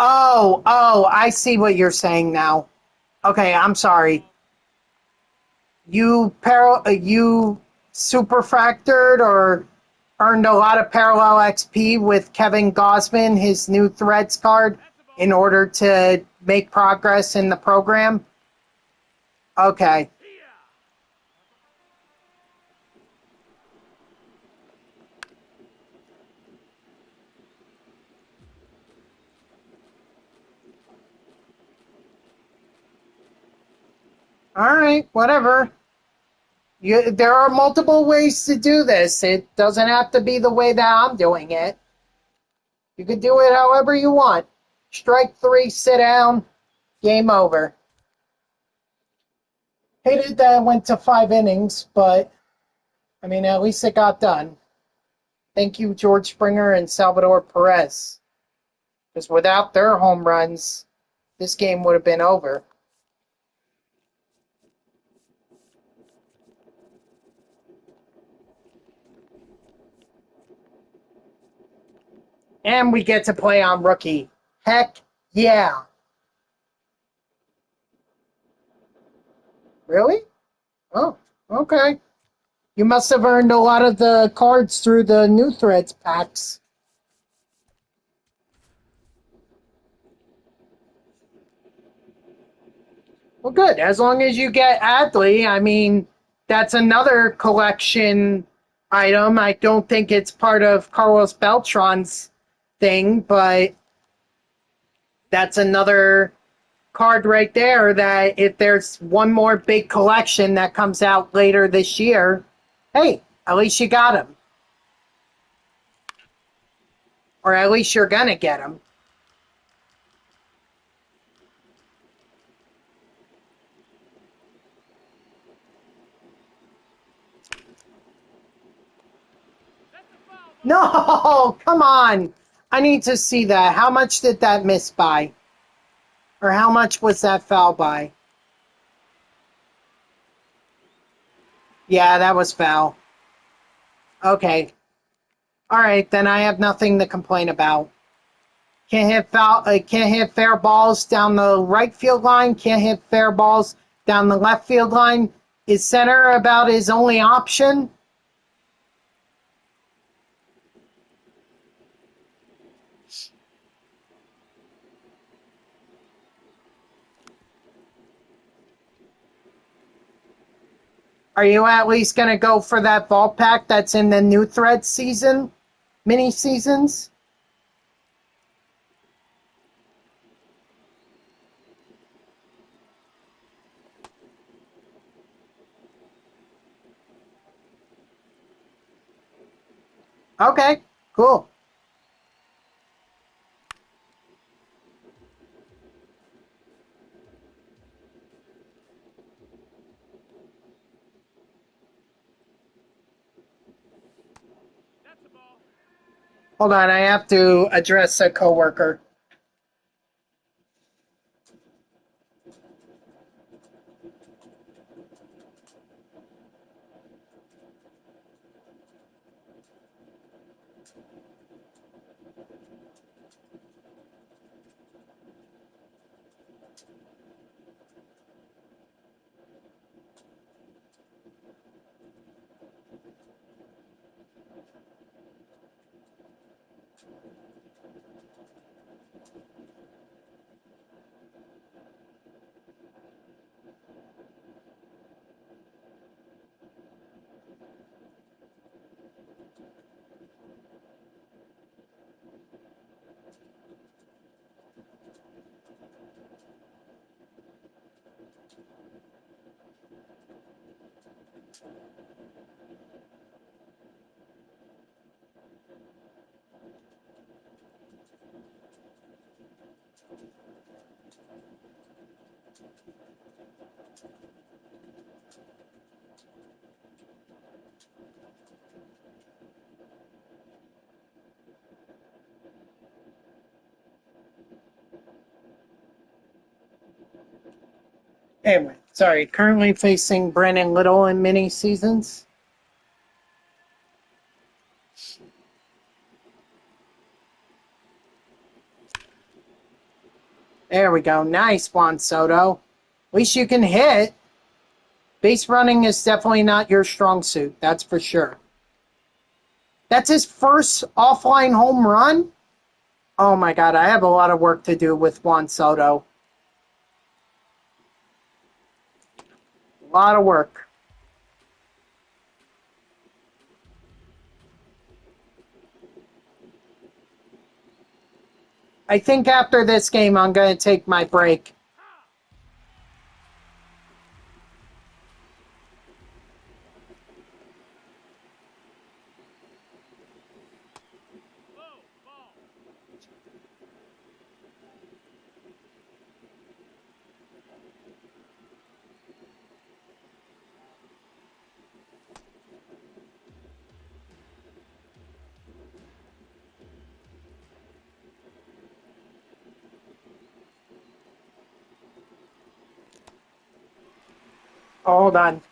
Oh, I see what you're saying now. Okay, I'm sorry. You superfactored or earned a lot of parallel XP with Kevin Gosman, his new Threads card, That's a ball. in order to make progress in the program. Okay. Yeah. All right, whatever. There are multiple ways to do this. It doesn't have to be the way that I'm doing it. You can do it however you want. Strike 3, sit down, game over. Hated that it went to 5 innings, but I mean, at least it got done. Thank you, George Springer and Salvador Perez. Because without their home runs, this game would have been over. And we get to play on rookie. Heck yeah. Really? Oh, okay. You must have earned a lot of the cards through the new Threads packs. Well, good. As long as you get Adley, I mean, that's another collection item. I don't think it's part of Carlos Beltran's thing, but that's another card right there that if there's one more big collection that comes out later this year, hey, At least you got him. Or at least you're going to get him. That's a foul ball. No, come on. I need to see that. How much did that miss by? Or how much was that foul by? Yeah, that was foul. Okay. All right, then I have nothing to complain about. Can't hit fair balls down the right field line. Can't hit fair balls down the left field line. Is center about his only option? Are you at least going to go for that vault pack that's in the new thread season, mini seasons? Okay, cool. That's a ball. Hold on, I have to address a coworker. Anyway, sorry. Currently facing Brennan Little in mini seasons. There we go. Nice, Juan Soto. At least you can hit. Base running is definitely not your strong suit. That's for sure. That's his first offline home run? Oh my God, I have a lot of work to do with Juan Soto. A lot of work. I think after this game, I'm going to take my break. Low ball. Oh, hold on.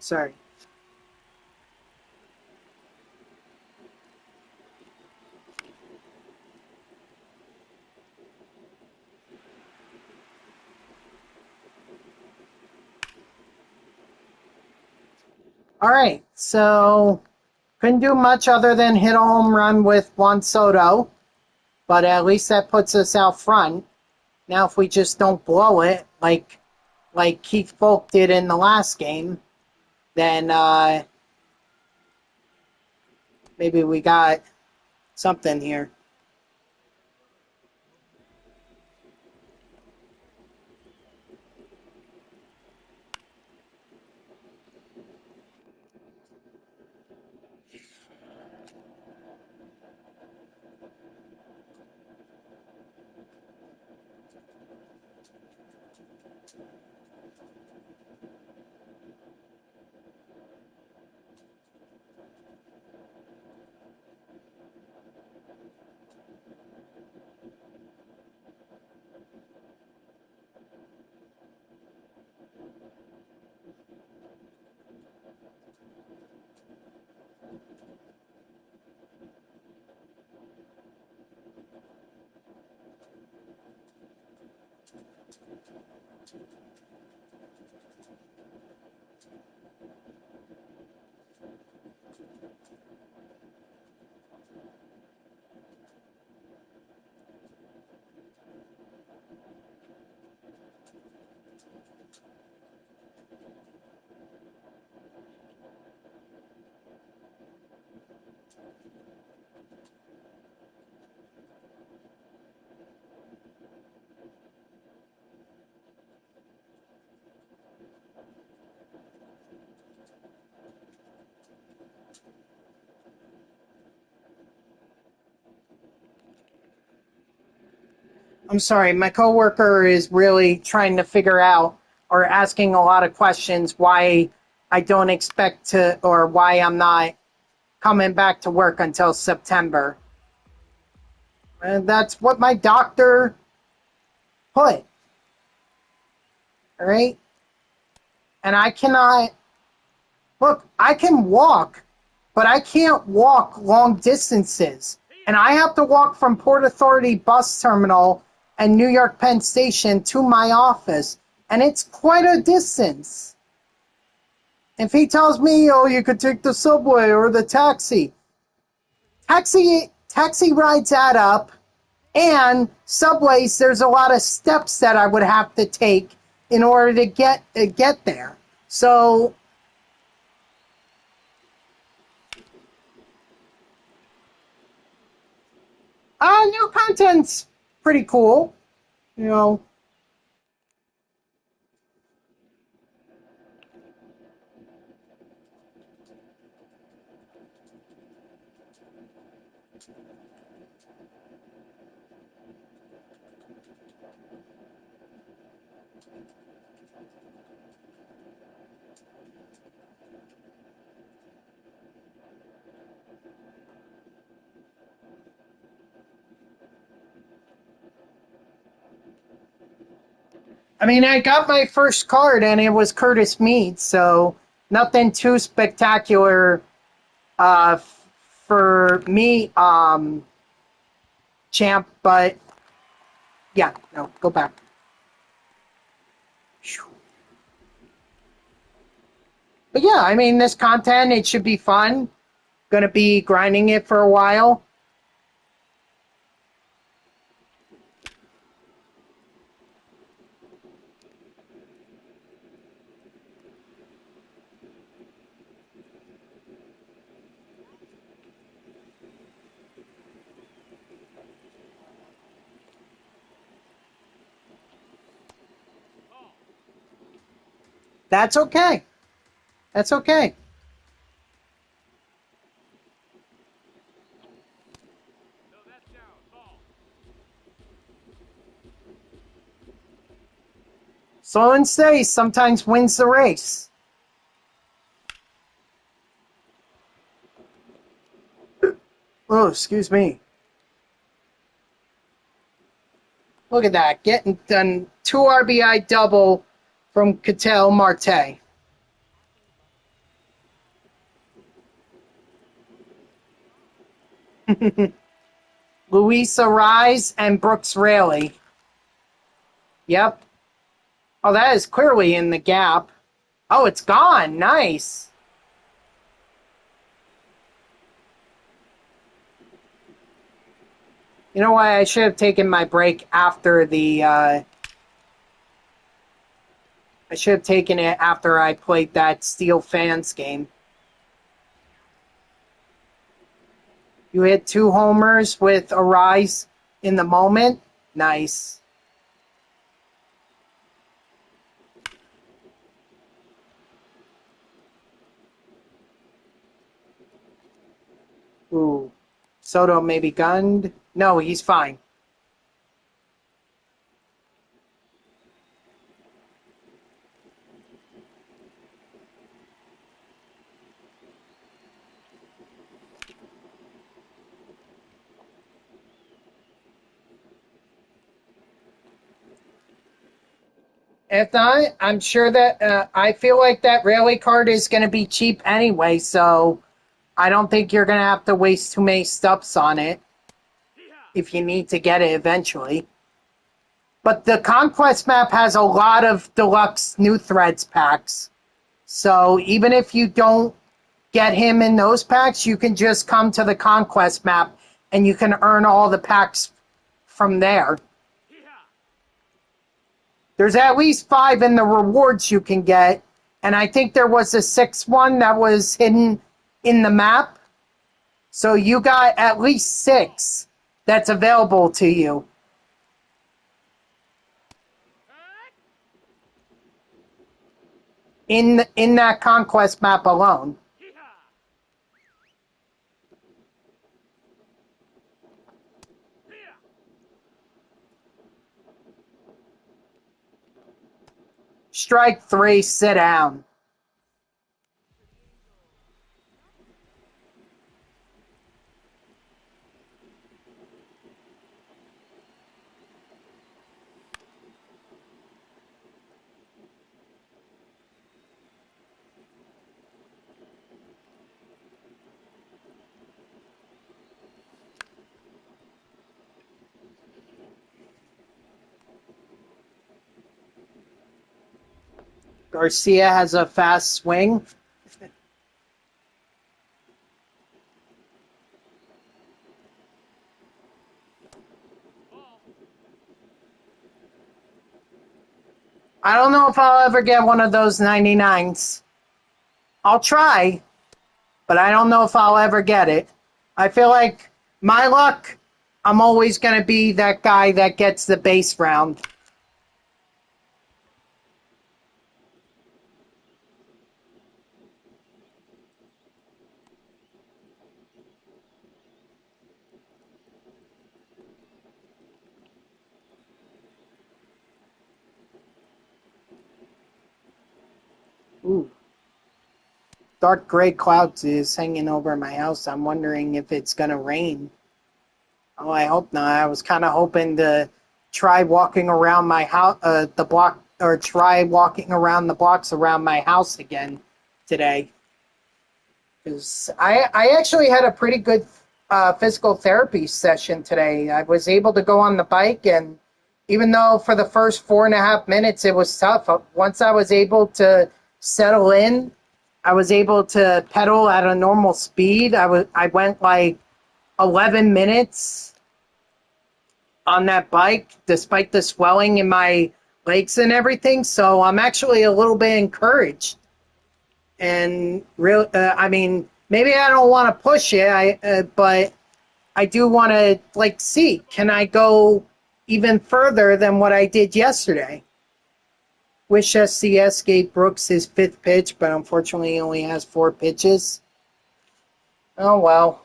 Sorry. All right, so couldn't do much other than hit a home run with Juan Soto, but at least that puts us out front. Now, if we just don't blow it like Keith Folk did in the last game, then maybe we got something here. I'm sorry, my coworker is really trying to figure out or asking a lot of questions why I don't expect to, or why I'm not coming back to work until September. And that's what my doctor put. All right? And I cannot, look, I can walk, but I can't walk long distances. And I have to walk from Port Authority bus terminal and New York Penn Station to my office. And it's quite a distance. If he tells me, oh, you could take the subway or the taxi. Taxi rides add up. And subways, there's a lot of steps that I would have to take in order to get there. So new content's pretty cool, you know. I mean, I got my first card and it was Curtis Mead, so nothing too spectacular for me, champ, but yeah, no, go back. But yeah, I mean, this content, it should be fun. Gonna be grinding it for a while. That's okay. That's okay. No, that's down. Ball. Slow and steady sometimes wins the race. Oh, excuse me. Look at that. Getting done 2 RBI double from Ketel Marte. Luis Arise and Brooks Raley. Yep. Oh, that is clearly in the gap. Oh, it's gone. Nice. You know what? I should have taken my break after the. I should have taken it after I played that Steel Fans game. You hit 2 homers with Arise in the moment. Nice. Ooh. Soto maybe gunned. No, he's fine. If not, I'm sure that I feel like that Raley card is going to be cheap anyway, so I don't think you're going to have to waste too many stubs on it if you need to get it eventually. But the Conquest map has a lot of deluxe new threads packs. So even if you don't get him in those packs, you can just come to the Conquest map and you can earn all the packs from there. There's at least 5 in the rewards you can get, and I think there was a 6th one that was hidden in the map. So you got at least 6 that's available to you. In that Conquest map alone. Strike 3, sit down. Garcia has a fast swing. I don't know if I'll ever get one of those 99s. I'll try, but I don't know if I'll ever get it. I feel like my luck, I'm always going to be that guy that gets the base round. Ooh. Dark gray clouds is hanging over my house. I'm wondering if it's going to rain. Oh, I hope not. I was kind of hoping to try walking around my house, the block, or try walking around the blocks around my house again today. Because I actually had a pretty good physical therapy session today. I was able to go on the bike, and even though for the first 4.5 minutes it was tough, once I was able to settle in, I was able to pedal at a normal speed. I went like 11 minutes on that bike, despite the swelling in my legs and everything. So I'm actually a little bit encouraged. And I mean, maybe I don't want to push it, but I do want to see, can I go even further than what I did yesterday? Wish SCS gave Brooks his 5th pitch, but unfortunately he only has 4 pitches. Oh well.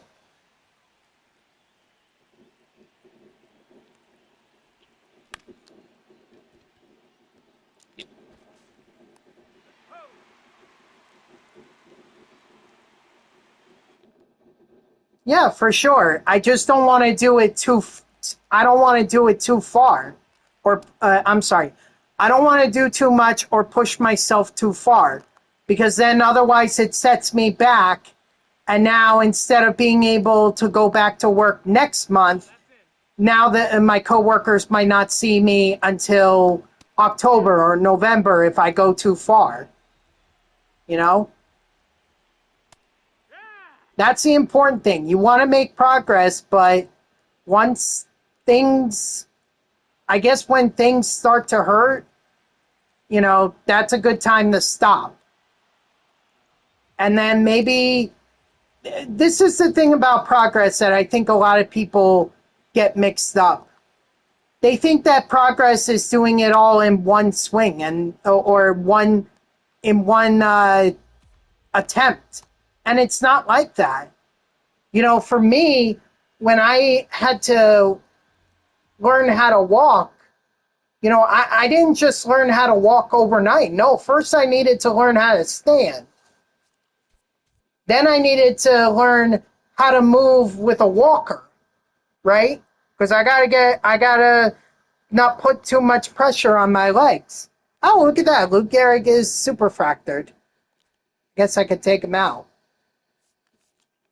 Yeah, for sure. I just don't want to do it too. I don't want to do it too far, or I'm sorry. I don't want to do too much or push myself too far, because then otherwise it sets me back, And now instead of being able to go back to work next month, now that my coworkers might not see me until October or November if I go too far. You know? That's the important thing. You want to make progress, but once things, I guess when things start to hurt, that's a good time to stop. And then maybe this is the thing about progress that I think a lot of people get mixed up. They think that progress is doing it all in one swing and or one in one attempt, and it's not like that. For me, when I had to learn how to walk, I didn't just learn how to walk overnight. No, first I needed to learn how to stand. Then I needed to learn how to move with a walker, right? Because I gotta not put too much pressure on my legs. Oh, look at that. Luke Gehrig is super fractured. Guess I could take him out.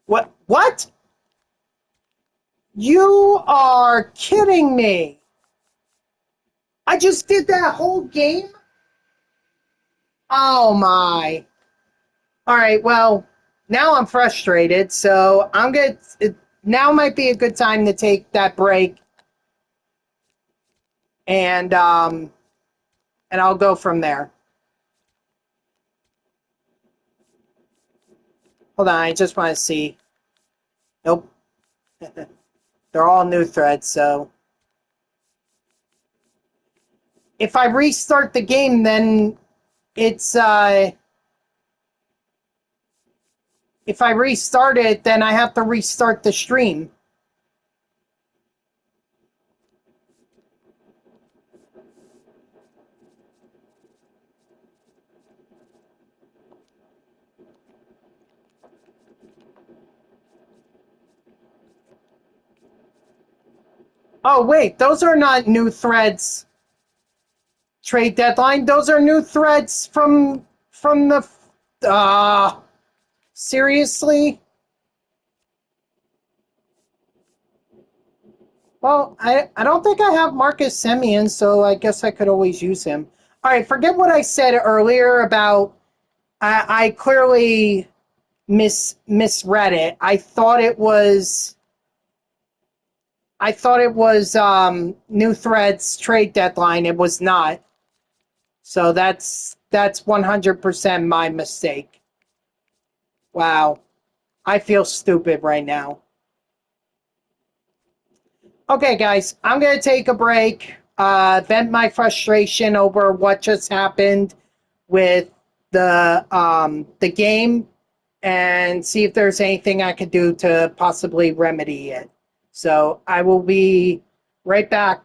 What? What? You are kidding me. I just did that whole game? Oh my. All right, well, now I'm frustrated, so I'm going to now might be a good time to take that break and I'll go from there. Hold on, I just want to see. Nope. They're all new threads, so if I restart the game, then it's if I restart it, then I have to restart the stream. Oh wait, those are not new threads trade deadline. Those are new threads from the seriously? Well, I don't think I have Marcus Semien, so I guess I could always use him. All right, forget what I said earlier about I clearly misread it. I thought it was new threads trade deadline. It was not. So that's 100% my mistake. Wow. I feel stupid right now. Okay, guys, I'm going to take a break, vent my frustration over what just happened with the game, and see if there's anything I could do to possibly remedy it. So I will be right back.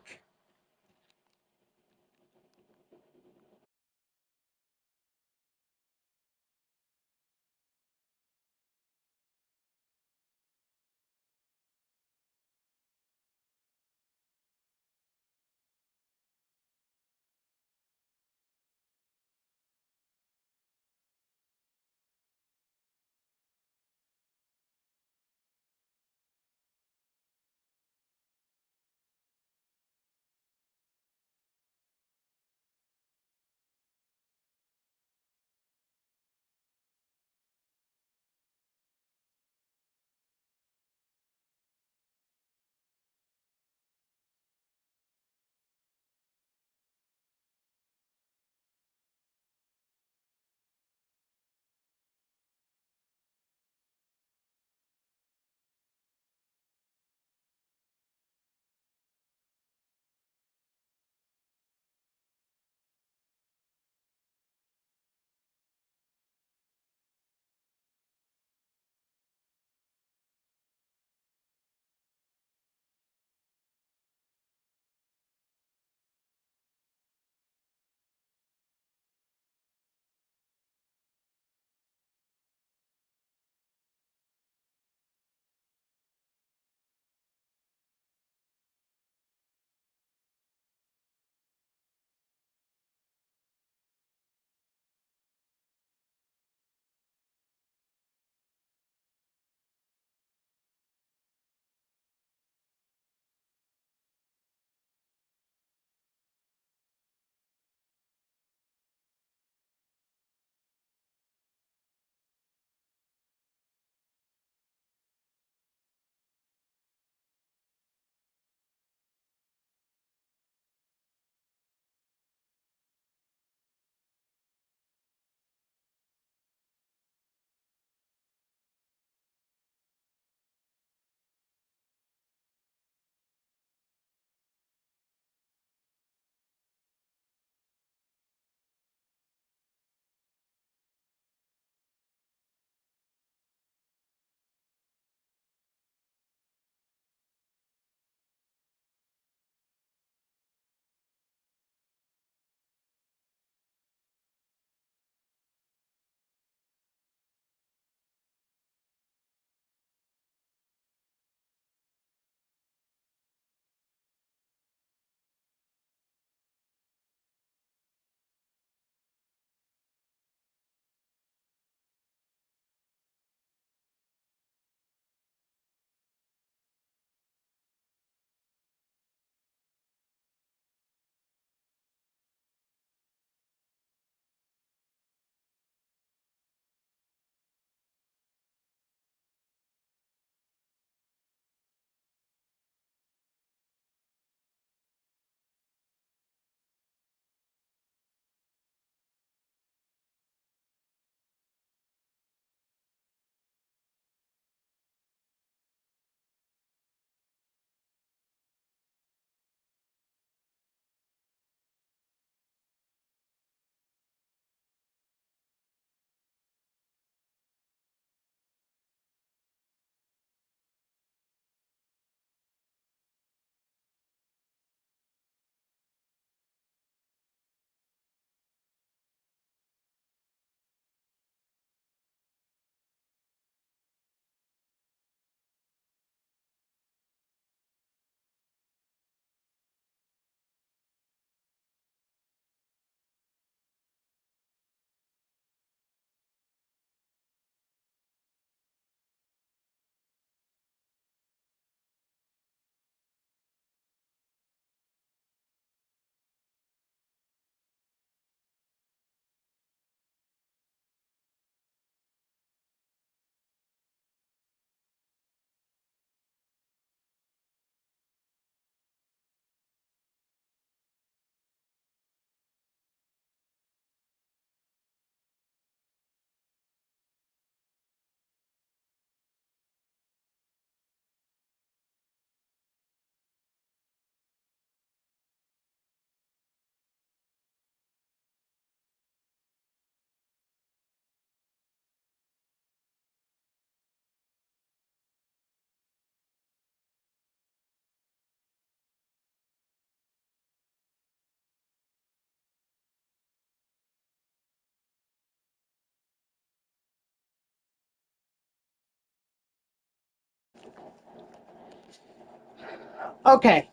Okay,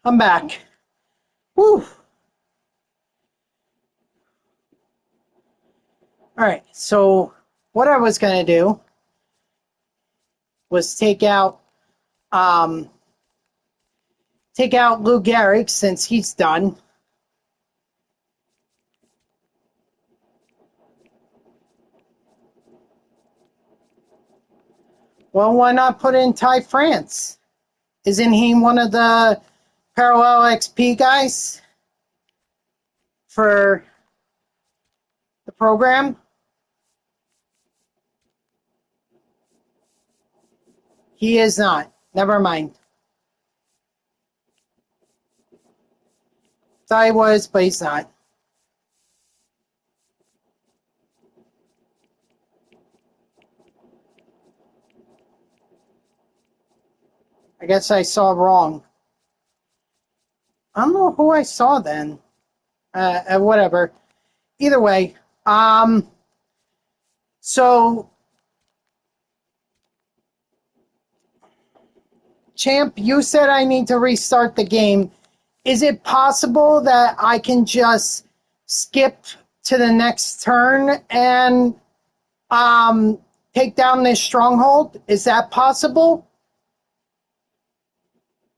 I'm back. Whew. All right, so what I was going to do was um, take out Lou Gehrig since he's done. Well, why not put in Ty France? Isn't he one of the parallel XP guys for the program? He is not. Never mind. Thought he was, but he's not. I guess I saw wrong. I don't know who I saw then. Whatever. Either way, so Champ, you said I need to restart the game. Is it possible that I can just skip to the next turn and take down this stronghold? Is that possible?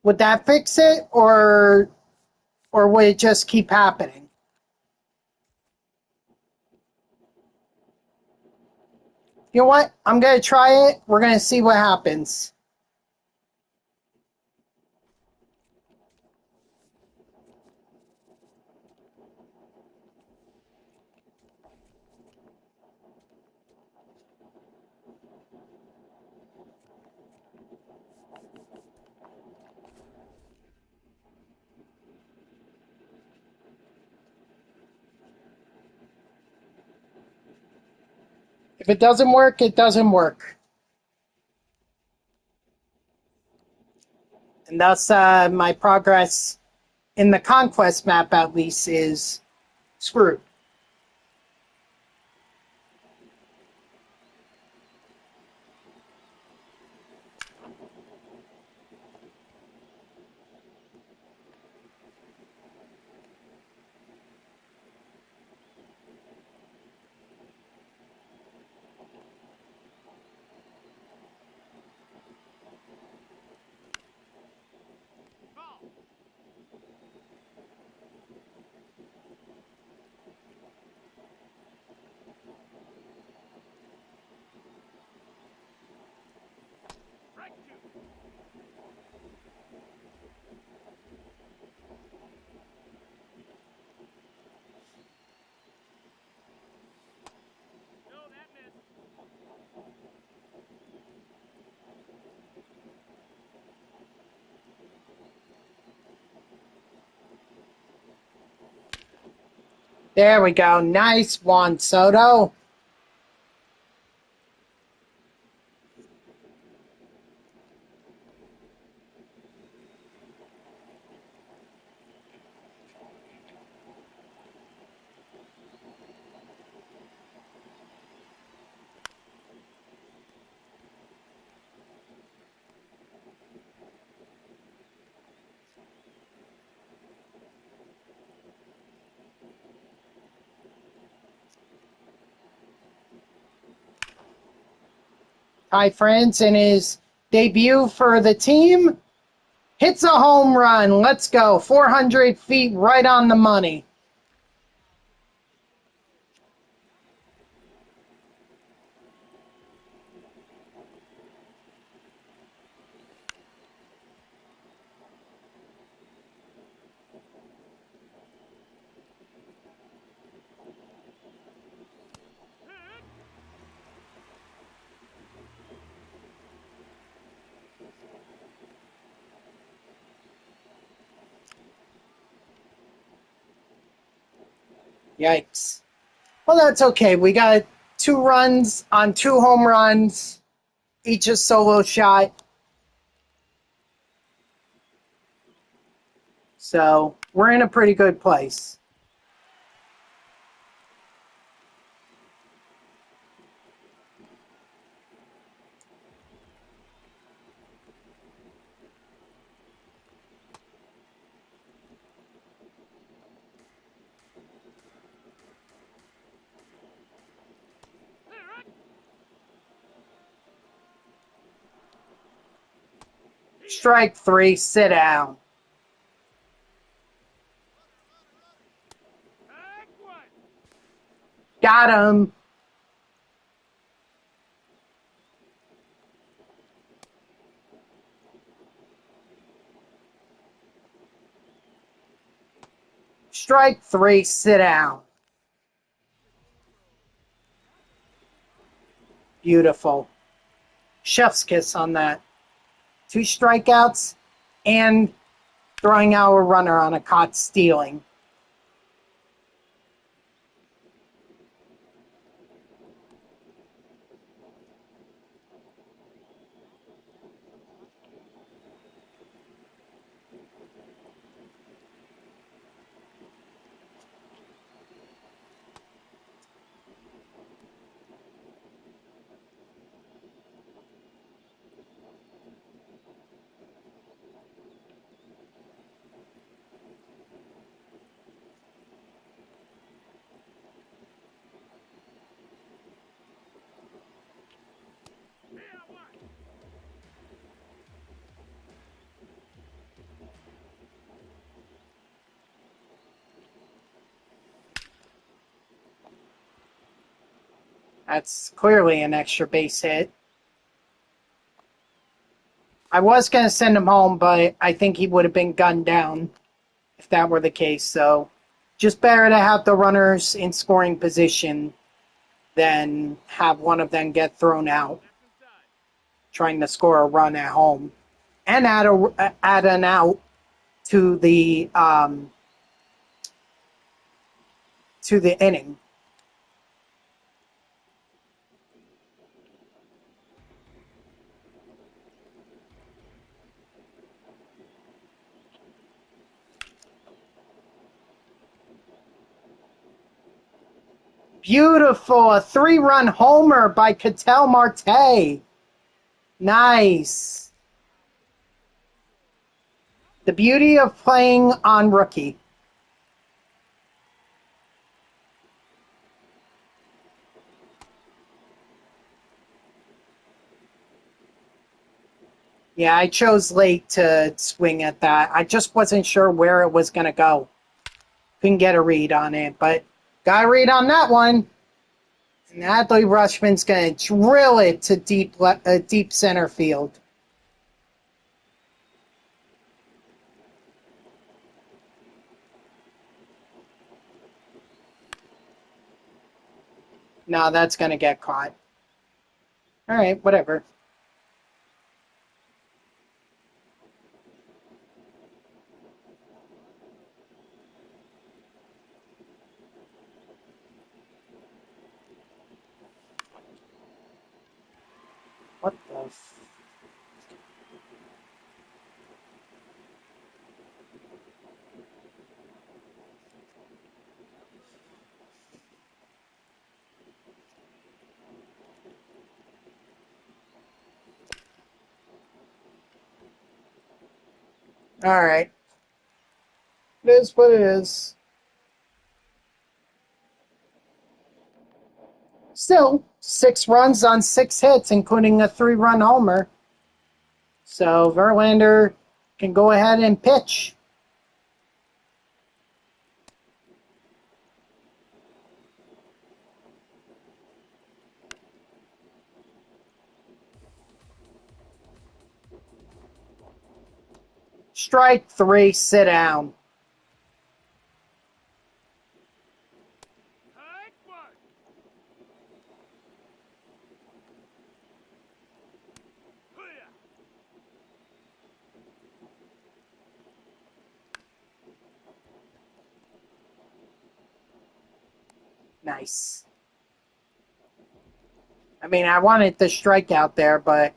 Would that fix it, or would it just keep happening? You know what? I'm going to try it. We're going to see what happens. If it doesn't work, it doesn't work. And thus, my progress in the conquest map, at least, is screwed. Ball. Strike two. No, that missed. There we go. Nice one, Soto. Ty France in his debut for the team hits a home run. Let's go. 400 feet right on the money. Hit. Yikes. Well, that's okay. We got 2 runs on 2 home runs, each a solo shot. So we're in a pretty good place. Strike three, sit down. Take one. Got him. Strike three, sit down. Beautiful. Chef's kiss on that. 2 strikeouts and throwing out a runner on a caught stealing. Here, one. That's clearly an extra base hit. I was going to send him home, but I think he would have been gunned down if that were the case. So just better to have the runners in scoring position than have one of them get thrown out That's inside. trying to score a run at home and add an out to the inning. Beautiful. A 3-run homer by Ketel Marte. Nice. The beauty of playing on rookie. Yeah, I chose late to swing at that. I just wasn't sure where it was going to go. Couldn't get a read on it, but got a read on that one. And Adley Rushman's going to drill it to deep center field. No, that's going to get caught. All right, whatever. What the All right. It is what it is. Still, 6 runs on 6 hits, including a 3-run homer. So Verlander can go ahead and pitch. Strike 3, sit down. Take one. Here. Nice. I mean, I wanted the strikeout there, but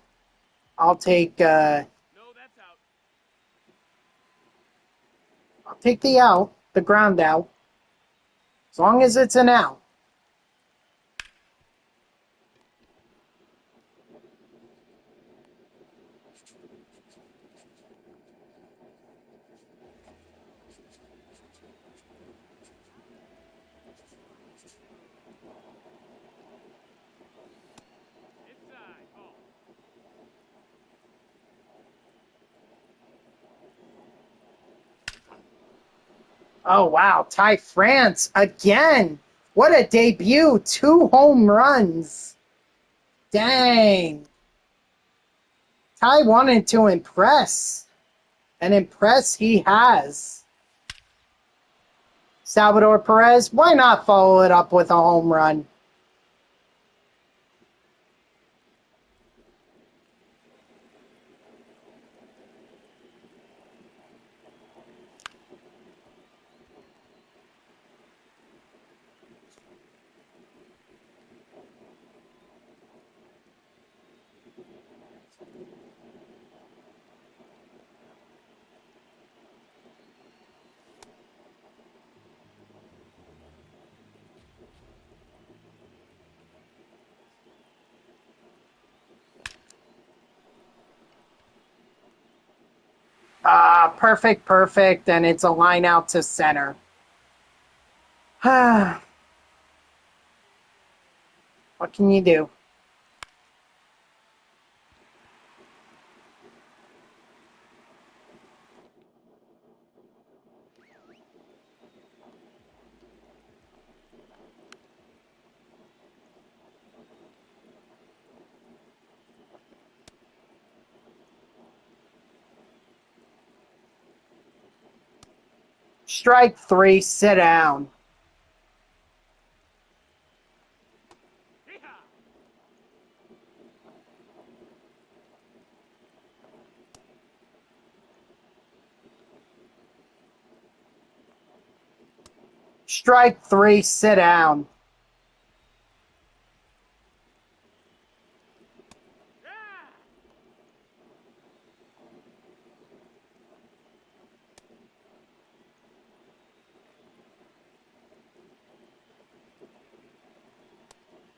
I'll take No, that's out. the out, the ground out, as long as it's an out. Inside. Ball. Oh, wow. Ty France again. What a debut. 2 home runs. Dang. Ty wanted to impress. And impress he has. Salvador Perez, why not follow it up with a home run? Perfect, perfect, and it's a line out to center. What can you do? Strike 3, sit down. Yeehaw! Strike 3, sit down. Yeah!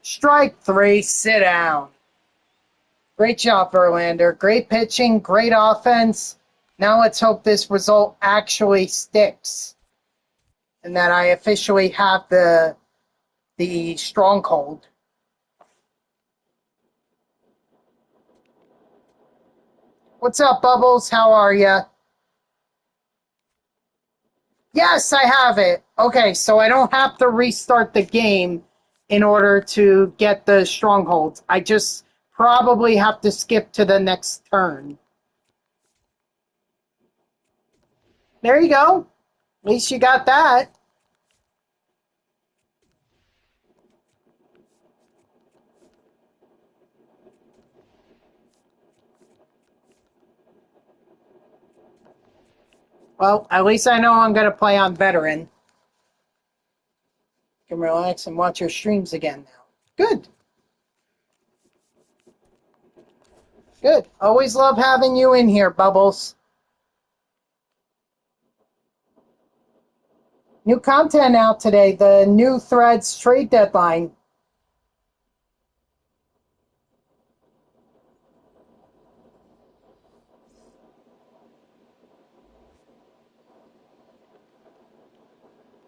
Strike 3, sit down. Great job, Verlander. Great pitching, great offense. Now let's hope this result actually sticks and that I officially have the stronghold. What's up, Bubbles? How are you? Yes, I have it. Okay, so I don't have to restart the game in order to get the strongholds. I just probably have to skip to the next turn. There you go. At least you got that. Well, at least I know I'm going to play on veteran. You can relax and watch your streams again now. Good. Good. Always love having you in here, Bubbles. New content out today, the new Threads trade deadline.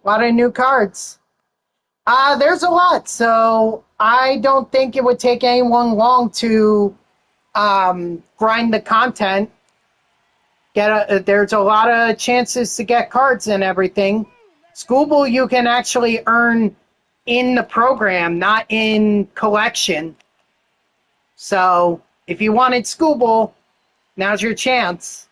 A lot of new cards. There's a lot, so I don't think it would take anyone long to grind the content. There's a lot of chances to get cards and everything. Skubal you can actually earn in the program, not in collection. So if you wanted Skubal, now's your chance.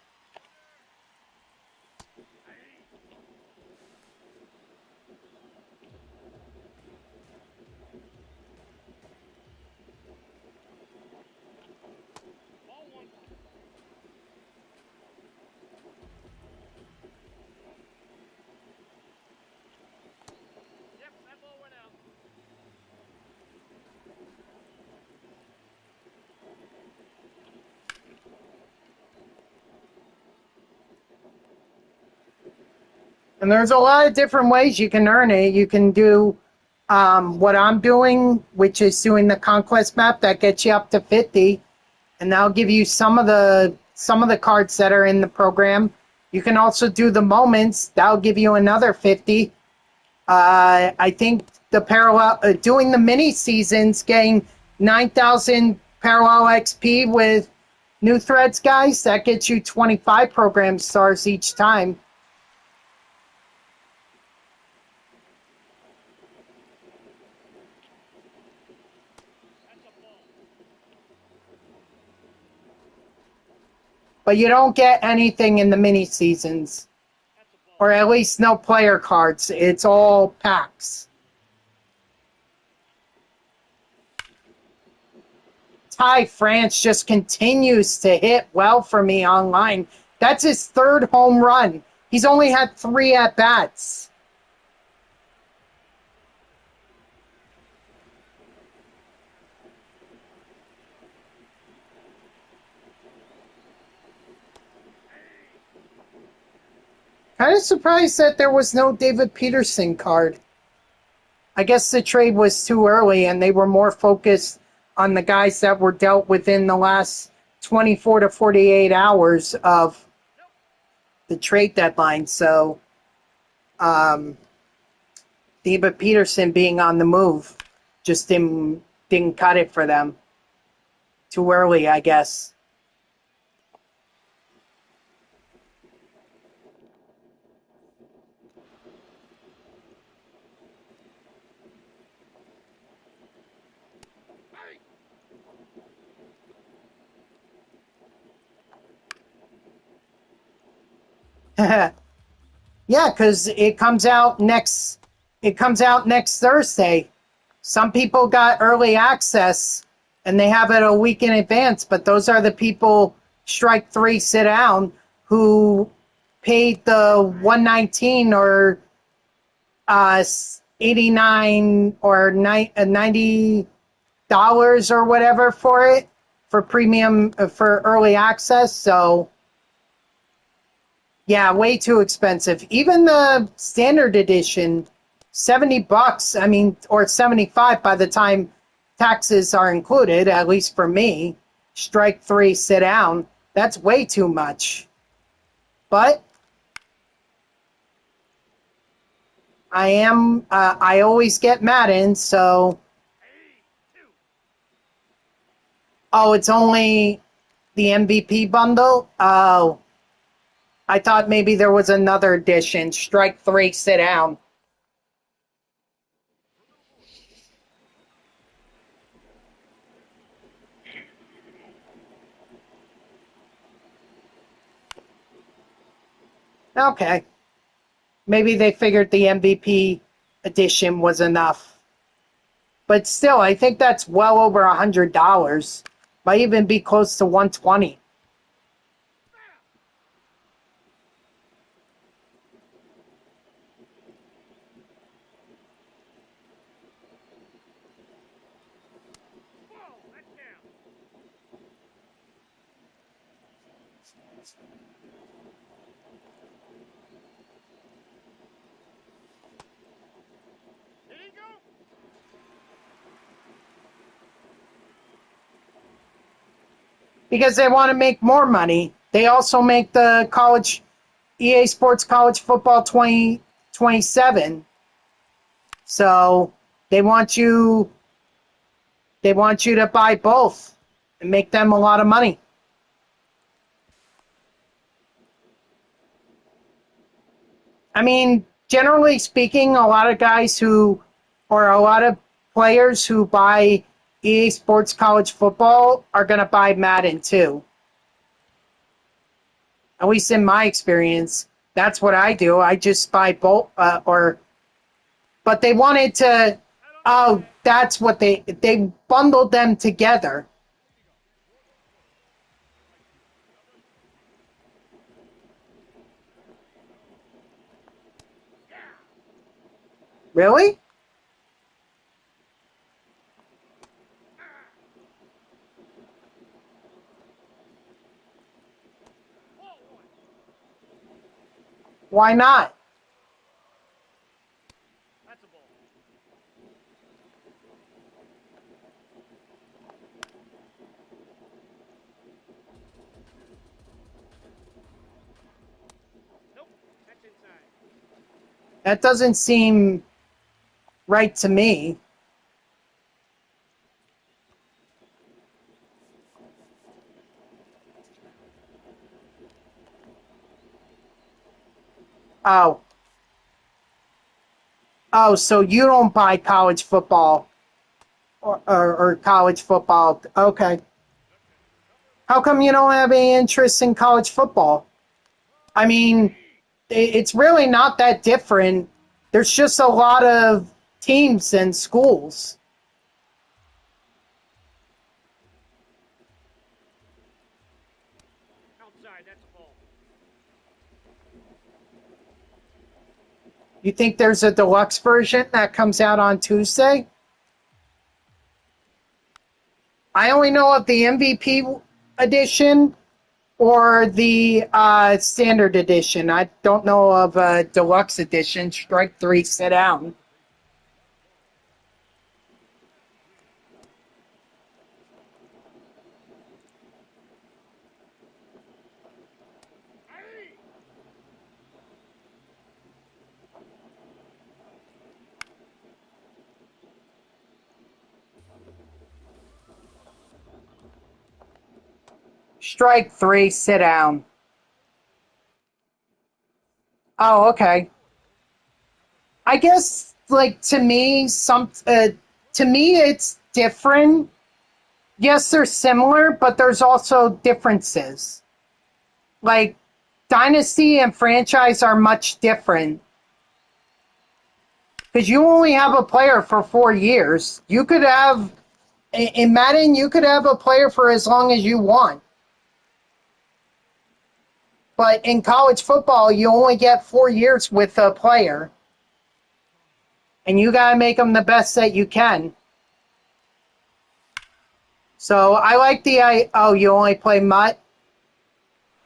Ball one. Yep, that ball went out. And there's a lot of different ways you can earn it. You can do what I'm doing, which is doing the conquest map that gets you up to 50, and that'll give you some of the cards that are in the program. You can also do the moments. That'll give you another 50. I think the parallel doing the mini seasons, getting 9,000 parallel XP with new threads, guys. That gets you 25 program stars each time. but you don't get anything in the mini seasons, That's a ball. or at least no player cards. It's all packs. Ty France just continues to hit well for me online. That's his third home run. He's only had 3 at bats. Kind of surprised that there was no David Peterson card. I guess the trade was too early and they were more focused on the guys that were dealt within the last 24 to 48 hours of the trade deadline. So, David Peterson being on the move just didn't cut it for them. Too early, I guess. Yeah, because it comes out next. It comes out next Thursday. Some people got early access, and they have it a week in advance. But those are the people strike 3, sit down, who paid the 119 or 89 or $90 or whatever for it for premium for early access. So. Yeah, way too expensive. Even the standard edition, $70. I mean, or 75 by the time taxes are included, at least for me. Strike 3, sit down. That's way too much. But I always get Madden, so. Oh, it's only the MVP bundle? Oh. I thought maybe there was another edition. Strike 3, sit down. Okay. Maybe they figured the MVP edition was enough. But still, I think that's well over $100. Might even be close to 120. Ball. That's down. Did he go? Because they want to make more money. They also make the college EA Sports College Football 2027. So they want you to buy both and make them a lot of money. I mean, generally speaking, a lot of guys who, or a lot of players who buy EA Sports College Football are going to buy Madden too. At least in my experience, that's what I do. I just buy both, but they wanted to. Oh, that's what they bundled them together. Really? Ball one. Why not? That's a ball. Nope. That's inside. That doesn't seem right to me. Oh. Oh, so you don't buy college football or college football. Okay. How come you don't have any interest in college football? I mean, it's really not that different. There's just a lot of teams and schools. Outside, that's a ball. You think there's a deluxe version that comes out on Tuesday? I only know of the MVP edition or the standard edition. I don't know of a deluxe edition. Strike three, sit down. Aye. Strike three, sit down. Oh, okay. I guess, like, to me, it's different. Yes, they're similar, but there's also differences. Like, Dynasty and franchise are much different because you only have a player for 4 years. You could have, in Madden, you could have a player for as long as you want. But in college football, you only get 4 years with a player. And you got to make them the best that you can. So I like oh, you only play Mutt?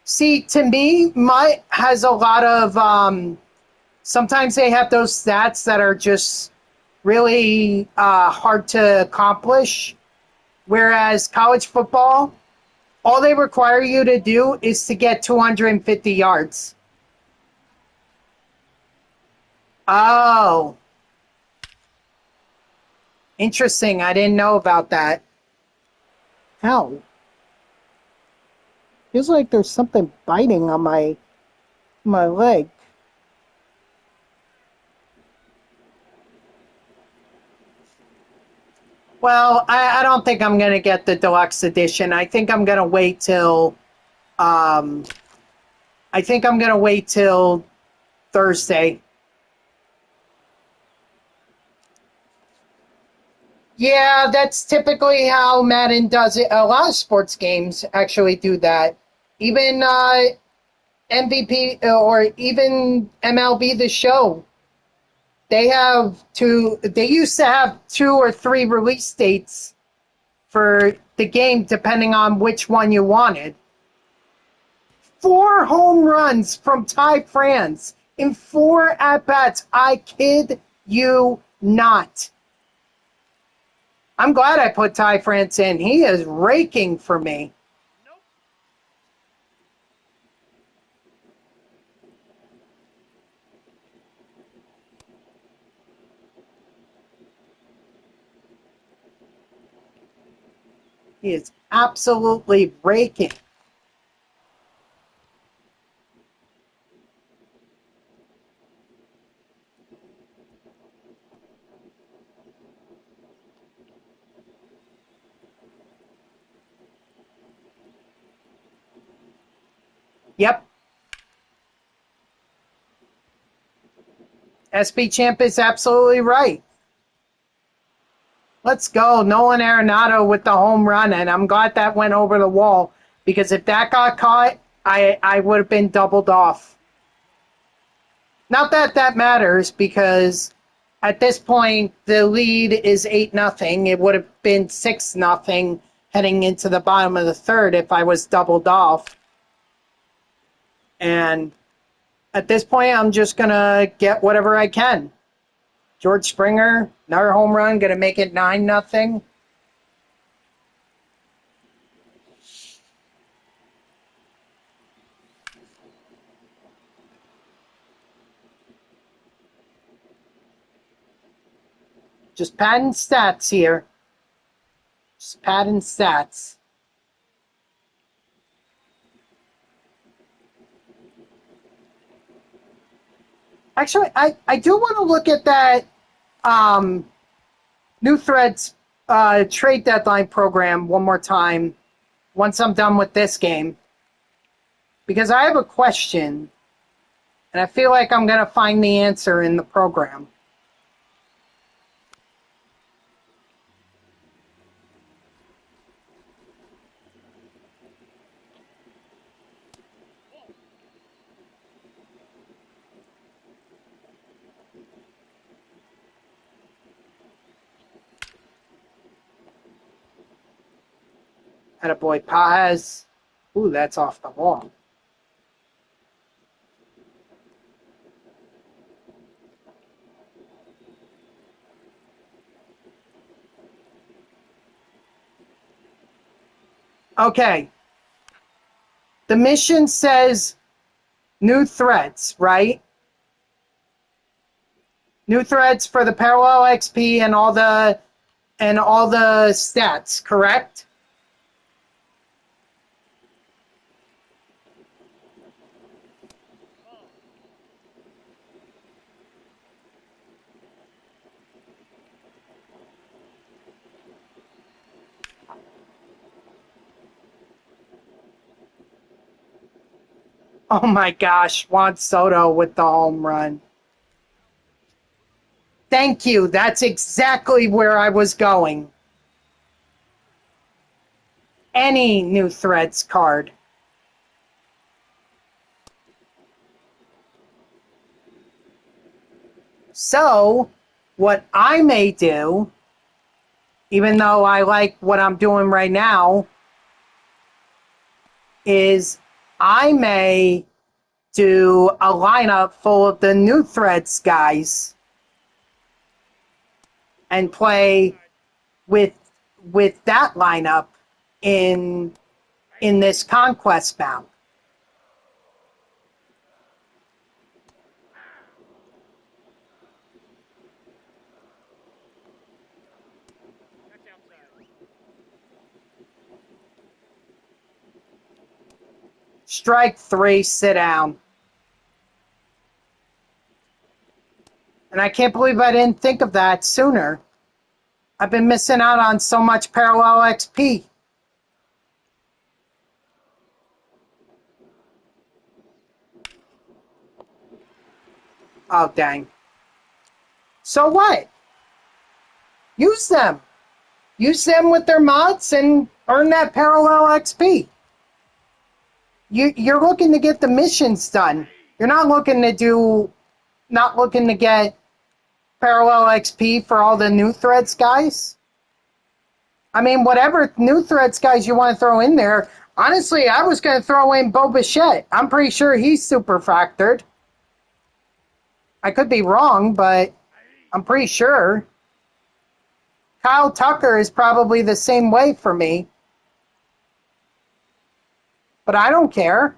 See, to me, Mutt has a lot of, sometimes they have those stats that are just really hard to accomplish. Whereas college football, all they require you to do is to get 250 yards. Oh, interesting. I didn't know about that. Ow. Feels like there's something biting on my leg. Well, I don't think I'm going to get the deluxe edition. Um, I think I'm going to wait till Thursday. Yeah, that's typically how Madden does it. A lot of sports games actually do that. Even MVP or even MLB The Show, they used to have 2 or 3 release dates for the game depending on which one you wanted. 4 home runs from Ty France in 4 at-bats. I kid you not. I'm glad I put Ty France in. He is raking for me. Nope. He is absolutely raking. Yep. SB Champ is absolutely right. Let's go. Nolan Arenado with the home run, and I'm glad that went over the wall because if that got caught, I would have been doubled off. Not that that matters because at this point the lead is 8-0. It would have been 6-0 heading into the bottom of the third if I was doubled off. And at this point, I'm just going to get whatever I can. George Springer, another home run, going to make it 9-0. Just padding stats here. Just padding stats. Actually, I do want to look at that New Threads trade deadline program one more time once I'm done with this game, because I have a question, and I feel like I'm going to find the answer in the program. Attaboy Paz. Ooh, that's off the wall. Okay. The mission says new threats, right? New threats for the parallel XP and all the stats, correct? Oh my gosh, Juan Soto with the home run. Thank you. That's exactly where I was going. Any new threats card. So, what I may do, even though I like what I'm doing right now, is I may do a lineup full of the new threats guys and play with that lineup in this conquest map. That's outside. Strike 3, sit down. And I can't believe I didn't think of that sooner. I've been missing out on so much parallel XP. Oh, dang. So what? Use them. Use them with their mods and earn that parallel XP. You're looking to get the missions done. You're not looking to get parallel XP for all the new threats guys. I mean, whatever new threats guys you want to throw in there. Honestly, I was going to throw in Bo Bichette. I'm pretty sure he's super factored. I could be wrong, but I'm pretty sure. Kyle Tucker is probably the same way for me. But I don't care.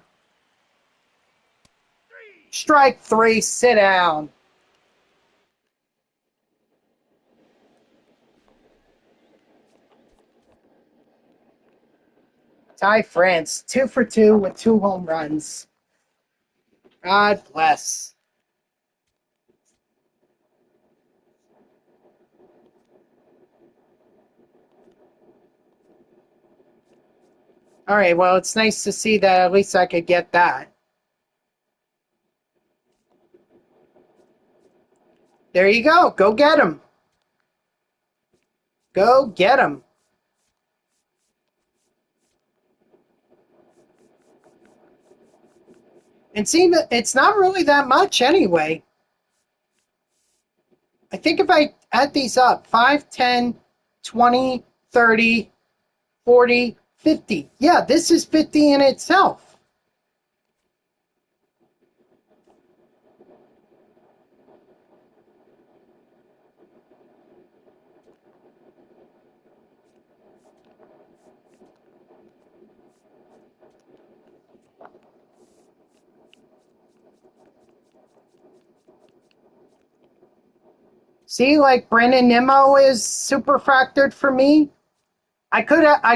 Strike 3, sit down. Ty France, 2 for 2 with 2 home runs. God bless. All right, well, it's nice to see that at least I could get that. There you go. Go get him. Go get him. And see, it's not really that much anyway. I think if I add these up, 5, 10, 20, 30, 40, 50. Yeah, this is 50 in itself. See, like Brennan Nimmo is super factored for me. I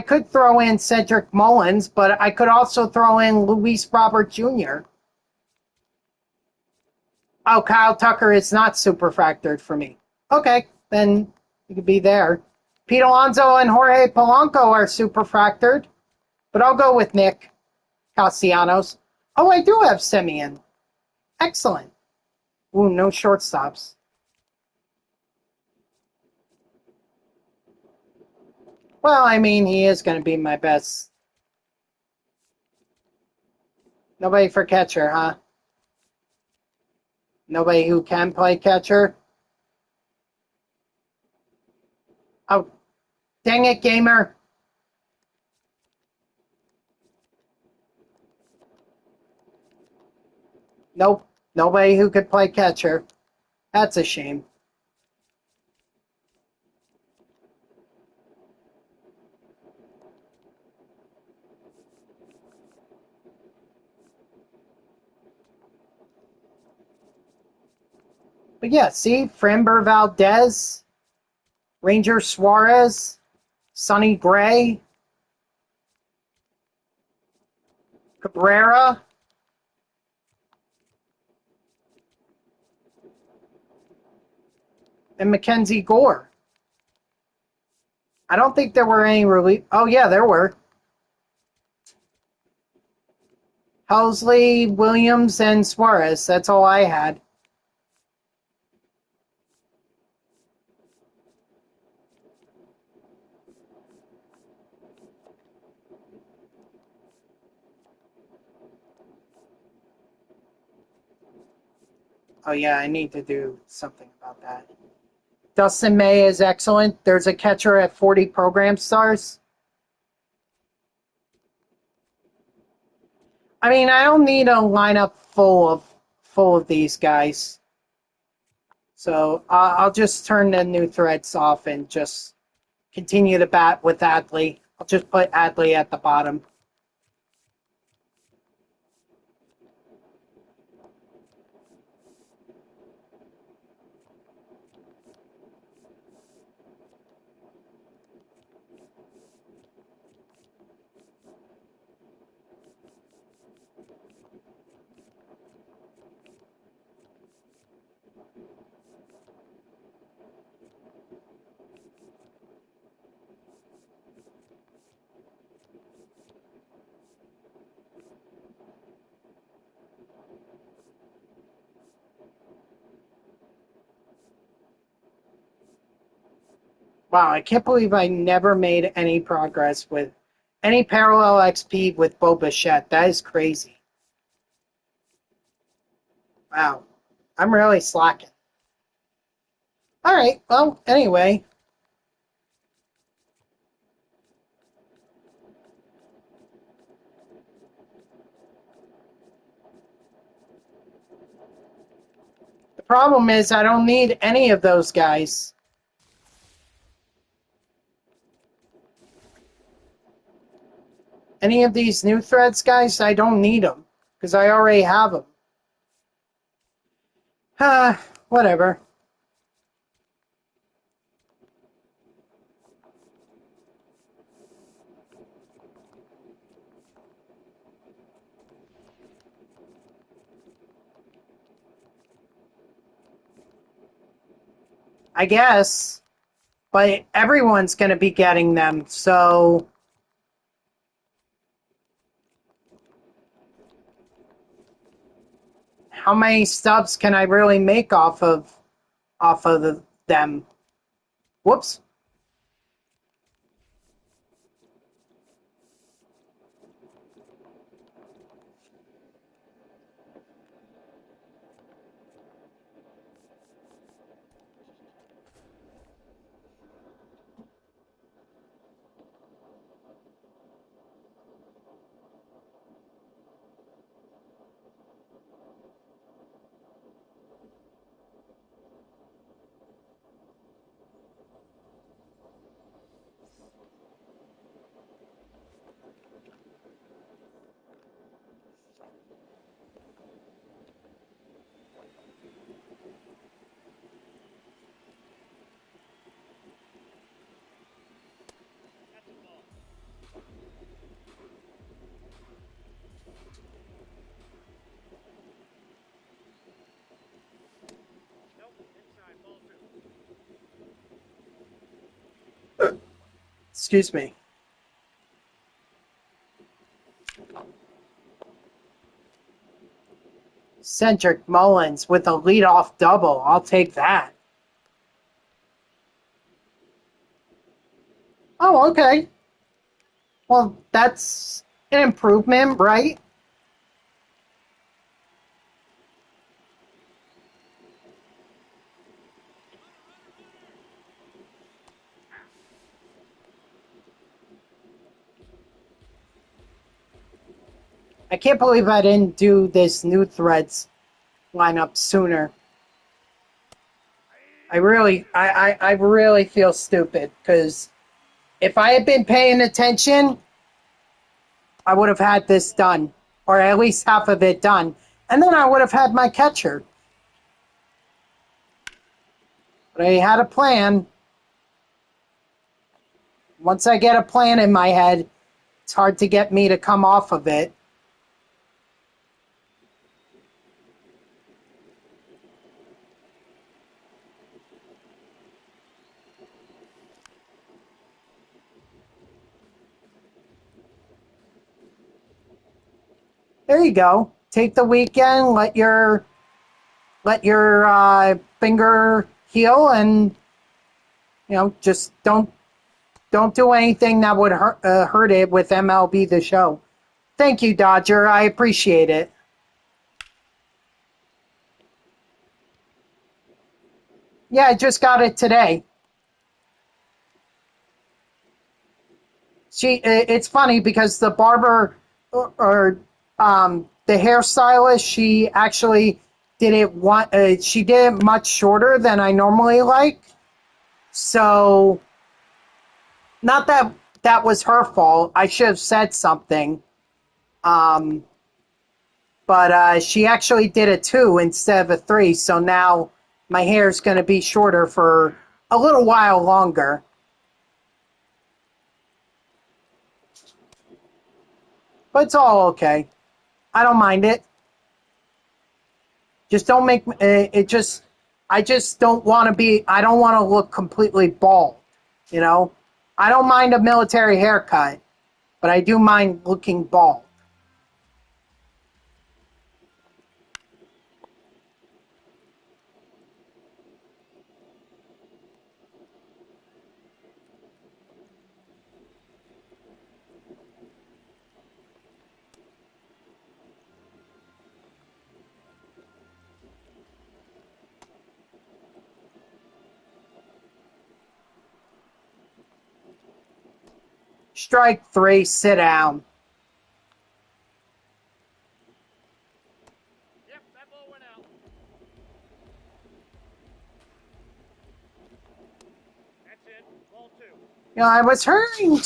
could throw in Cedric Mullins, but I could also throw in Luis Robert Jr. Oh, Kyle Tucker is not super factored for me. Okay, then you could be there. Pete Alonso and Jorge Polanco are super factored, But I'll go with Nick Castellanos. Oh, I do have Simeon. Excellent. Ooh, no shortstops. Well, I mean, he is going to be my best. Nobody for catcher, huh? Nobody who can play catcher? Oh, dang it, gamer. Nope. Nobody who could play catcher. That's a shame. But yeah, see, Framber Valdez, Ranger Suarez, Sonny Gray, Cabrera, and Mackenzie Gore. I don't think there were any relief. Oh, yeah, there were. Helsley, Williams, and Suarez. That's all I had. Oh, yeah, I need to do something about that. Dustin May is excellent. There's a catcher at 40 program stars. I mean, I don't need a lineup full of these guys. So I'll just turn the new threads off and just continue to bat with Adley. I'll just put Adley at the bottom. Wow, I can't believe I never made any progress with any parallel XP with Bo Bichette. That is crazy. Wow, I'm really slacking. All right, well, anyway. The problem is I don't need any of those guys. Any of these new threads, guys, I don't need them because I already have them. Whatever. I guess. But everyone's going to be getting them, so how many stubs can I really make off of them? Whoops. That's a ball. Nope, inside, ball two. Excuse me. Cedric Mullins with a leadoff double. I'll take that. Oh, okay. Well, that's an improvement, right? I can't believe I didn't do this new threads lineup sooner. I really feel stupid because if I had been paying attention, I would have had this done, or at least half of it done, and then I would have had my catcher. But I had a plan. Once I get a plan in my head, it's hard to get me to come off of it. There you go. Take the weekend, let your finger heal, and just don't do anything that would hurt it with MLB The Show. Thank you, Dodger. I appreciate it. Yeah, I just got it today. It's funny because the barber or the hairstylist, she actually did it she did it much shorter than I normally like. So, not that that was her fault. I should have said something. Um, but she actually did a 2 instead of a 3. So now my hair is going to be shorter for a little while longer. But it's all okay. I don't mind it. Just don't make it just. I just don't want to be. I don't want to look completely bald. You know, I don't mind a military haircut, but I do mind looking bald. Strike 3. Sit down. Yep, that ball went out. That's it. Ball two. I was hearing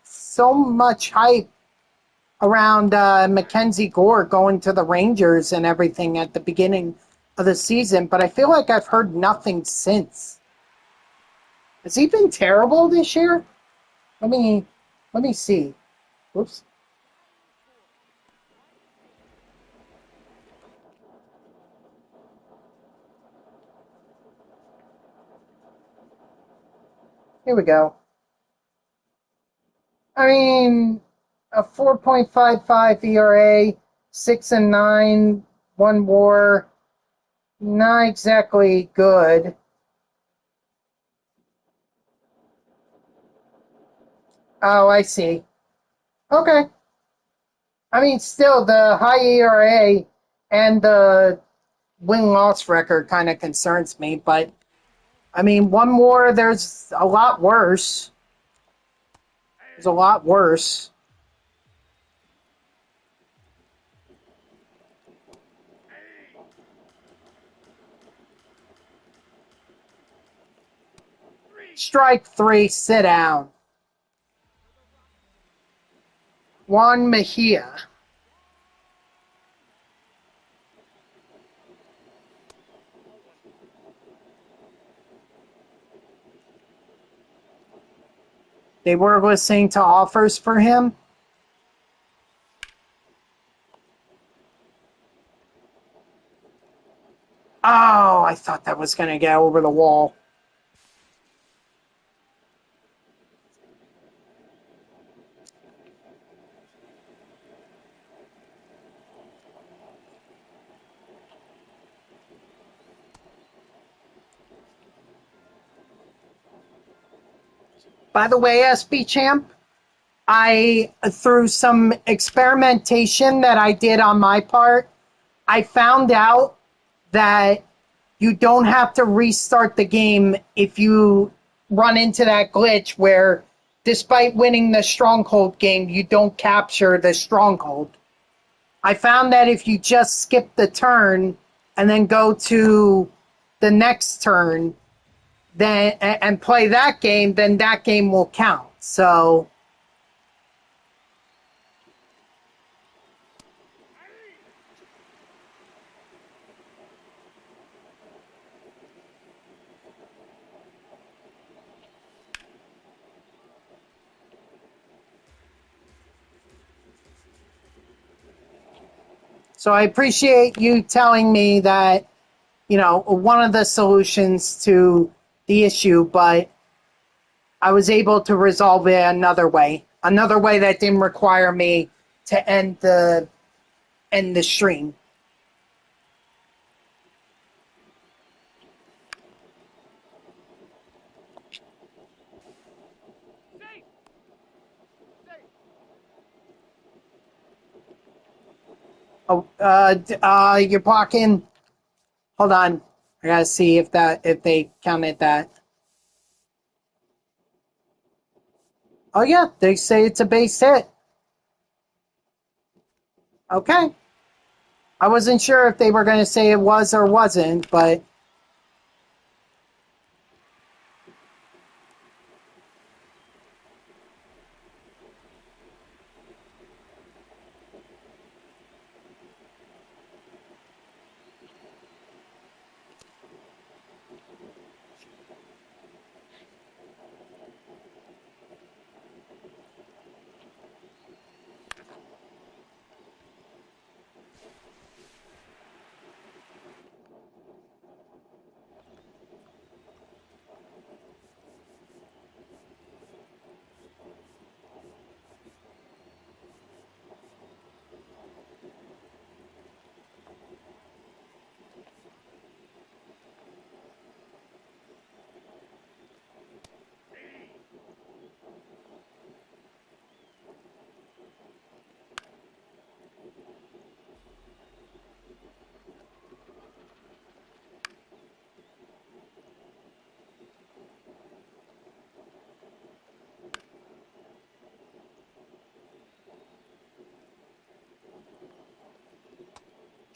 so much hype around Mackenzie Gore going to the Rangers and everything at the beginning of the season, but I feel like I've heard nothing since. Has he been terrible this year? Let me let me see. Whoops. Here we go. I mean, a 4.55 ERA, 6-9, one WAR. Not exactly good. Oh, I see. Okay. I mean, still the high ERA and the win-loss record kind of concerns me, but I mean, one more. There's a lot worse. There's a lot worse. Strike 3. Sit down. Juan Mejia. They were listening to offers for him. Oh, I thought that was going to get over the wall. By the way, SB Champ, through some experimentation that I did on my part, I found out that you don't have to restart the game if you run into that glitch where, despite winning the stronghold game, you don't capture the stronghold. I found that if you just skip the turn and then go to the next turn, then and play that game, then that game will count. So I appreciate you telling me that, one of the solutions to the issue, but I was able to resolve it another way that didn't require me to end the stream. Safe. Safe. Oh, you're blocking. Hold on, I gotta see if they counted that. Oh yeah, they say it's a base hit. Okay, I wasn't sure if they were going to say it was or wasn't, but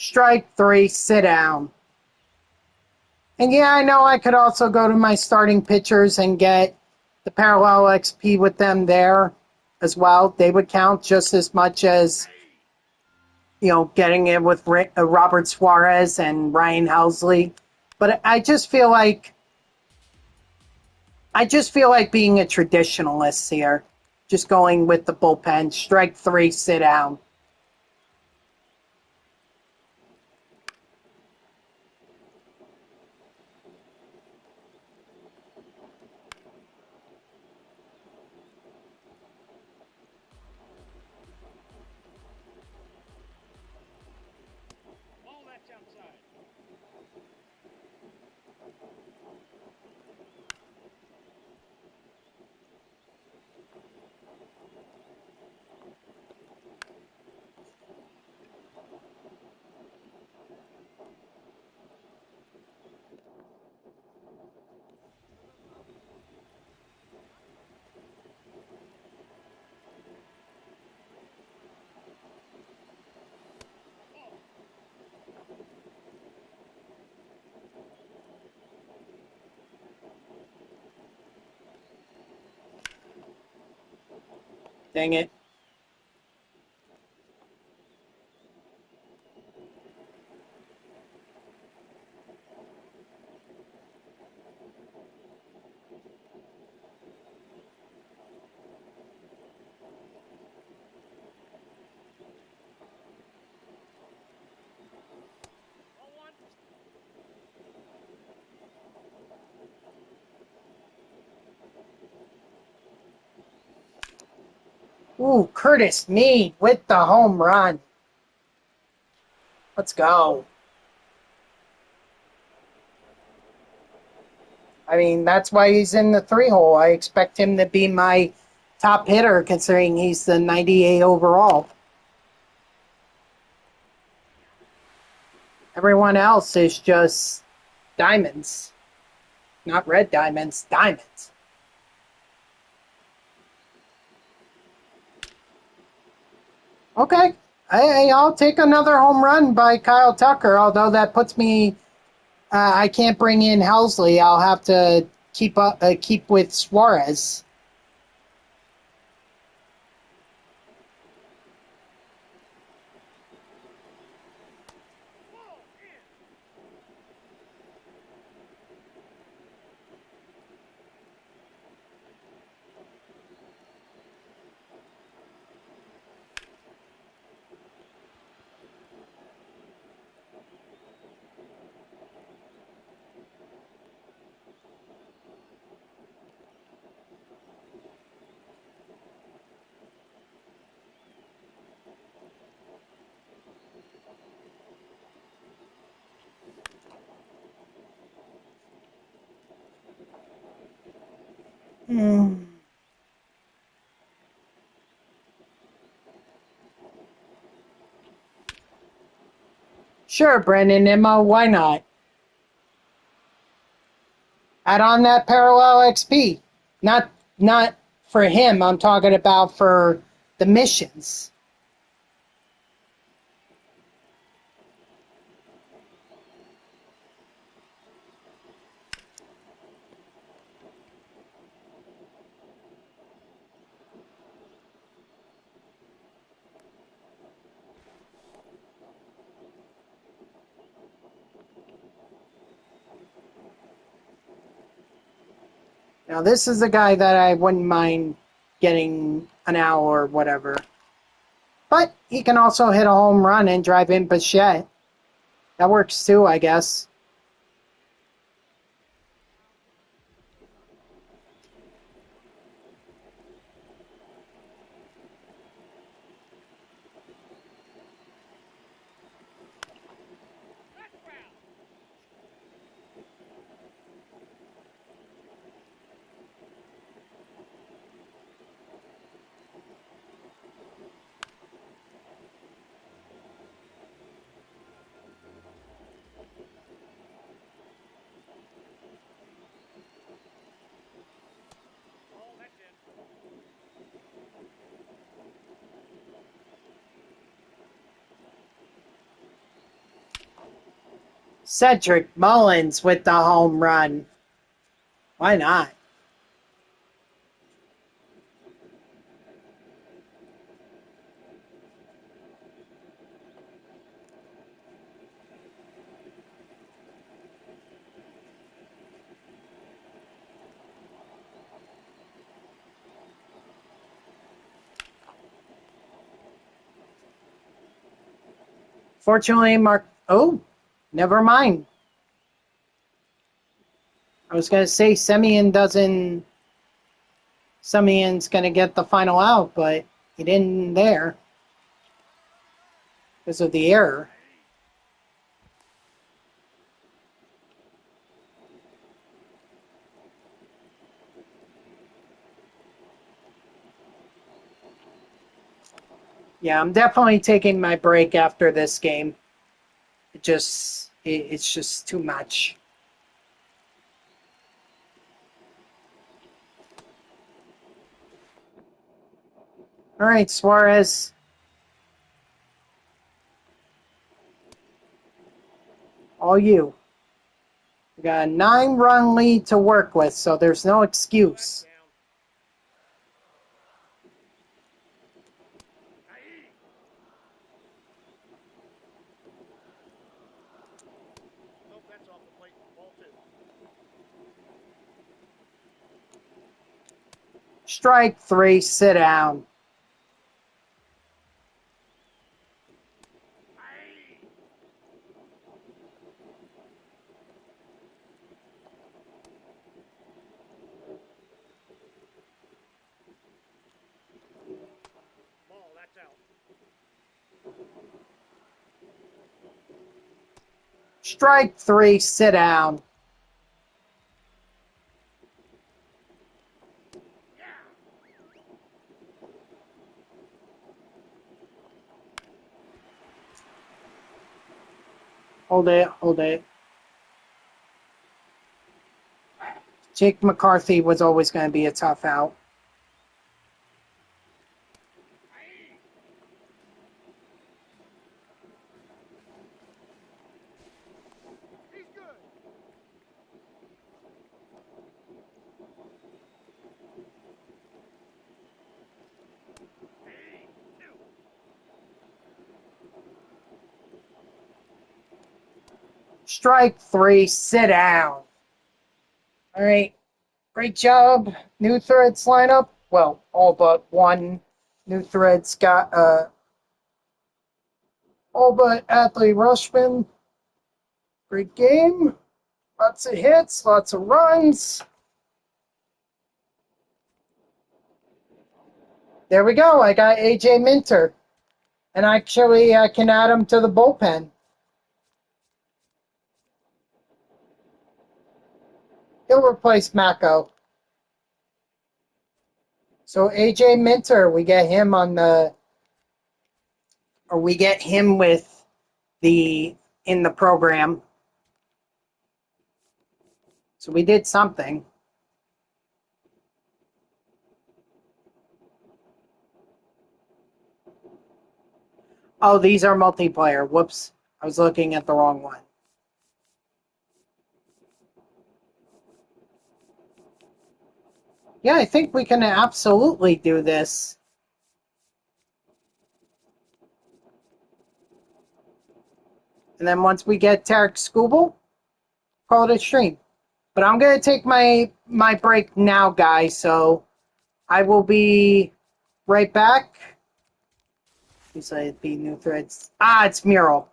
strike three, sit down. And yeah, I know I could also go to my starting pitchers and get the parallel XP with them there as well. They would count just as much as, getting it with Robert Suarez and Ryan Helsley. But I just feel like being a traditionalist here. Just going with the bullpen, strike three, sit down. All that's outside. Dang it. Ball one. Ooh, Curtis Mead with the home run. Let's go. I mean, that's why he's in the 3 hole. I expect him to be my top hitter considering he's the 98 overall. Everyone else is just diamonds. Not red diamonds, diamonds. Okay. I'll take another home run by Kyle Tucker, although that puts me. I can't bring in Helsley. I'll have to keep with Suarez. Ball in. Sure, Brendan Immo, why not? Add on that parallel XP. Not for him, I'm talking about for the missions. Now this is a guy that I wouldn't mind getting an hour or whatever. But he can also hit a home run and drive in Bichette. That works too, I guess. That's foul. Ball, that's in. Cedric Mullins with the home run. Why not? Fortunately, Mark. Oh, never mind. I was going to say Semyon doesn't. Semyon's going to get the final out, but he didn't there because of the error. Yeah, I'm definitely taking my break after this game. It's just too much. All right, Suarez. All you. We got a 9-run lead to work with, so there's no That's excuse. down. Aye. Nope, that's off the plate. Ball 2. Strike 3, sit down. Aye. Ball, that's out. Strike 3, sit down. Hold it, hold it. Jake McCarthy was always going to be a tough out. He's good. Strike three, sit down. All right, great job. New Threads lineup. Well, all but one. New Threads got all but Adley Rushman. Great game. Lots of hits, lots of runs. There we go. I got AJ Minter. And actually, I can add him to the bullpen. He'll replace Mako. So AJ Minter, we get him on the, or we get him with the, in the program. So we did something. Oh, these are multiplayer. Whoops. I was looking at the wrong one. Yeah, I think we can absolutely do this. And then once we get Tarik Skubal, call it a stream. But I'm going to take my break now, guys. So I will be right back. These are the new threads. Ah, it's Mural.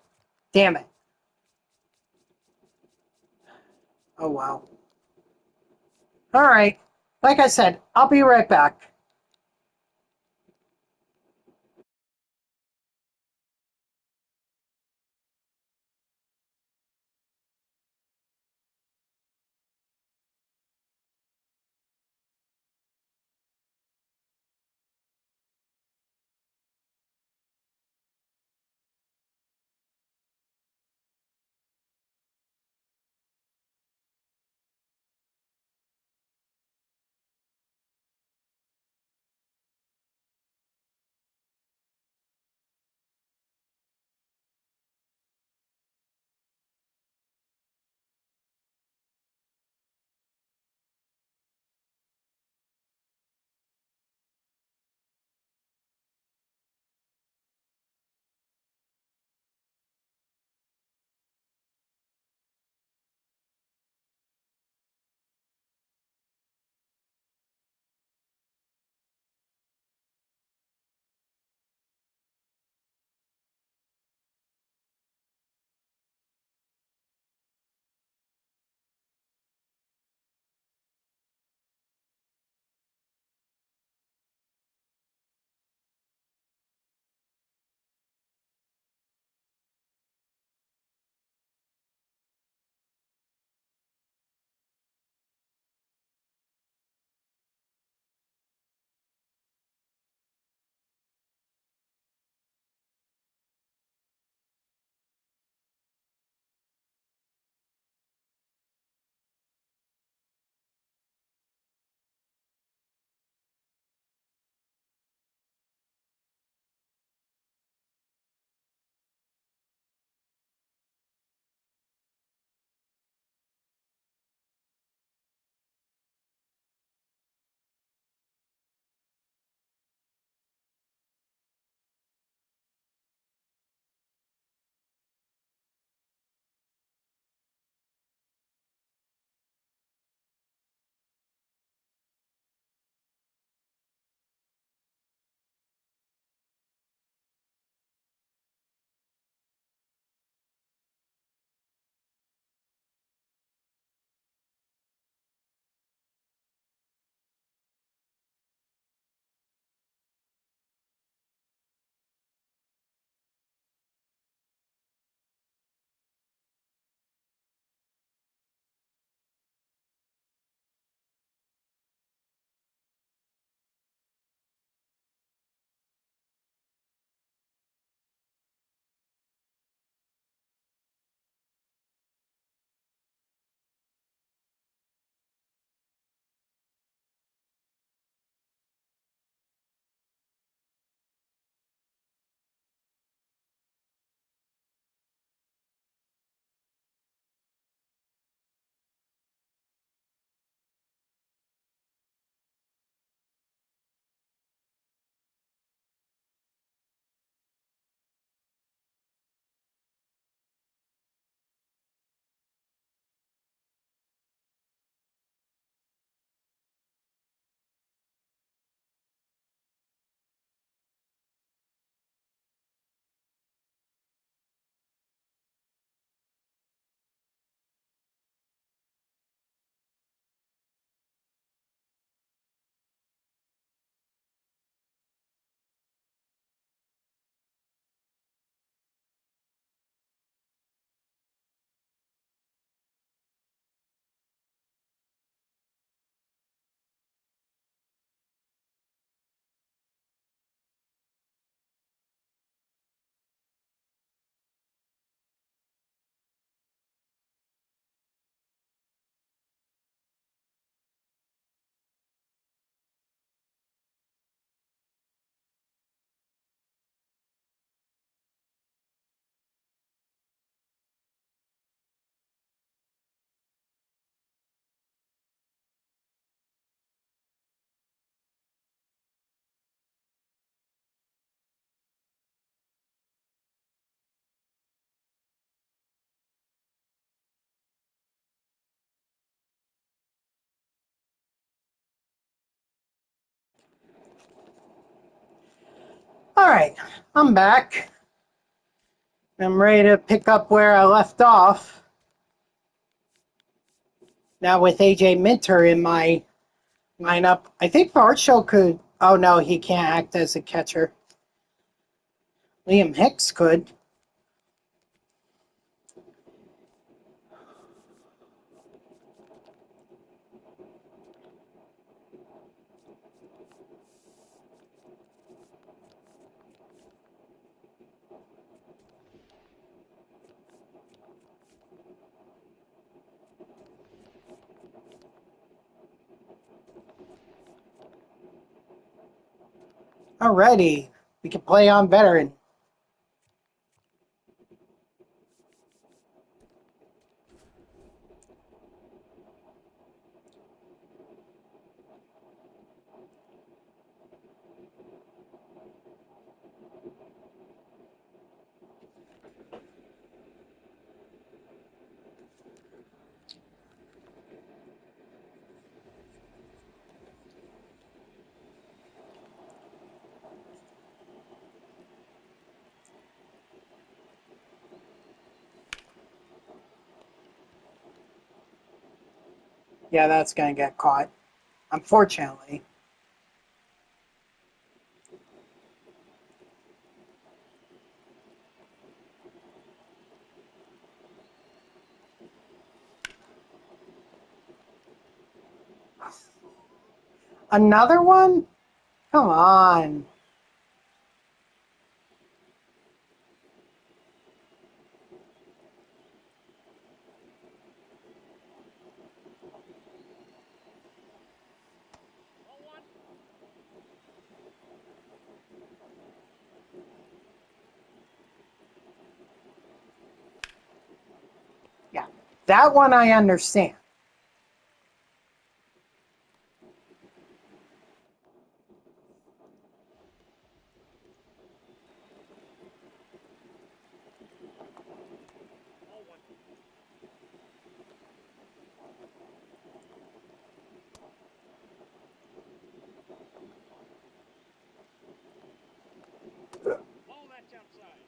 Damn it. Oh, wow. All right. Like I said, I'll be right back. All right, I'm back. I'm ready to pick up where I left off. Now with AJ Minter in my lineup, I think Varsho could. Oh no, he can't act as a catcher. Liam Hicks could. Alrighty, we can play on veteran. Yeah, that's gonna get caught. Unfortunately. Another one? Come on. Yeah, that one I understand. Ball that's outside.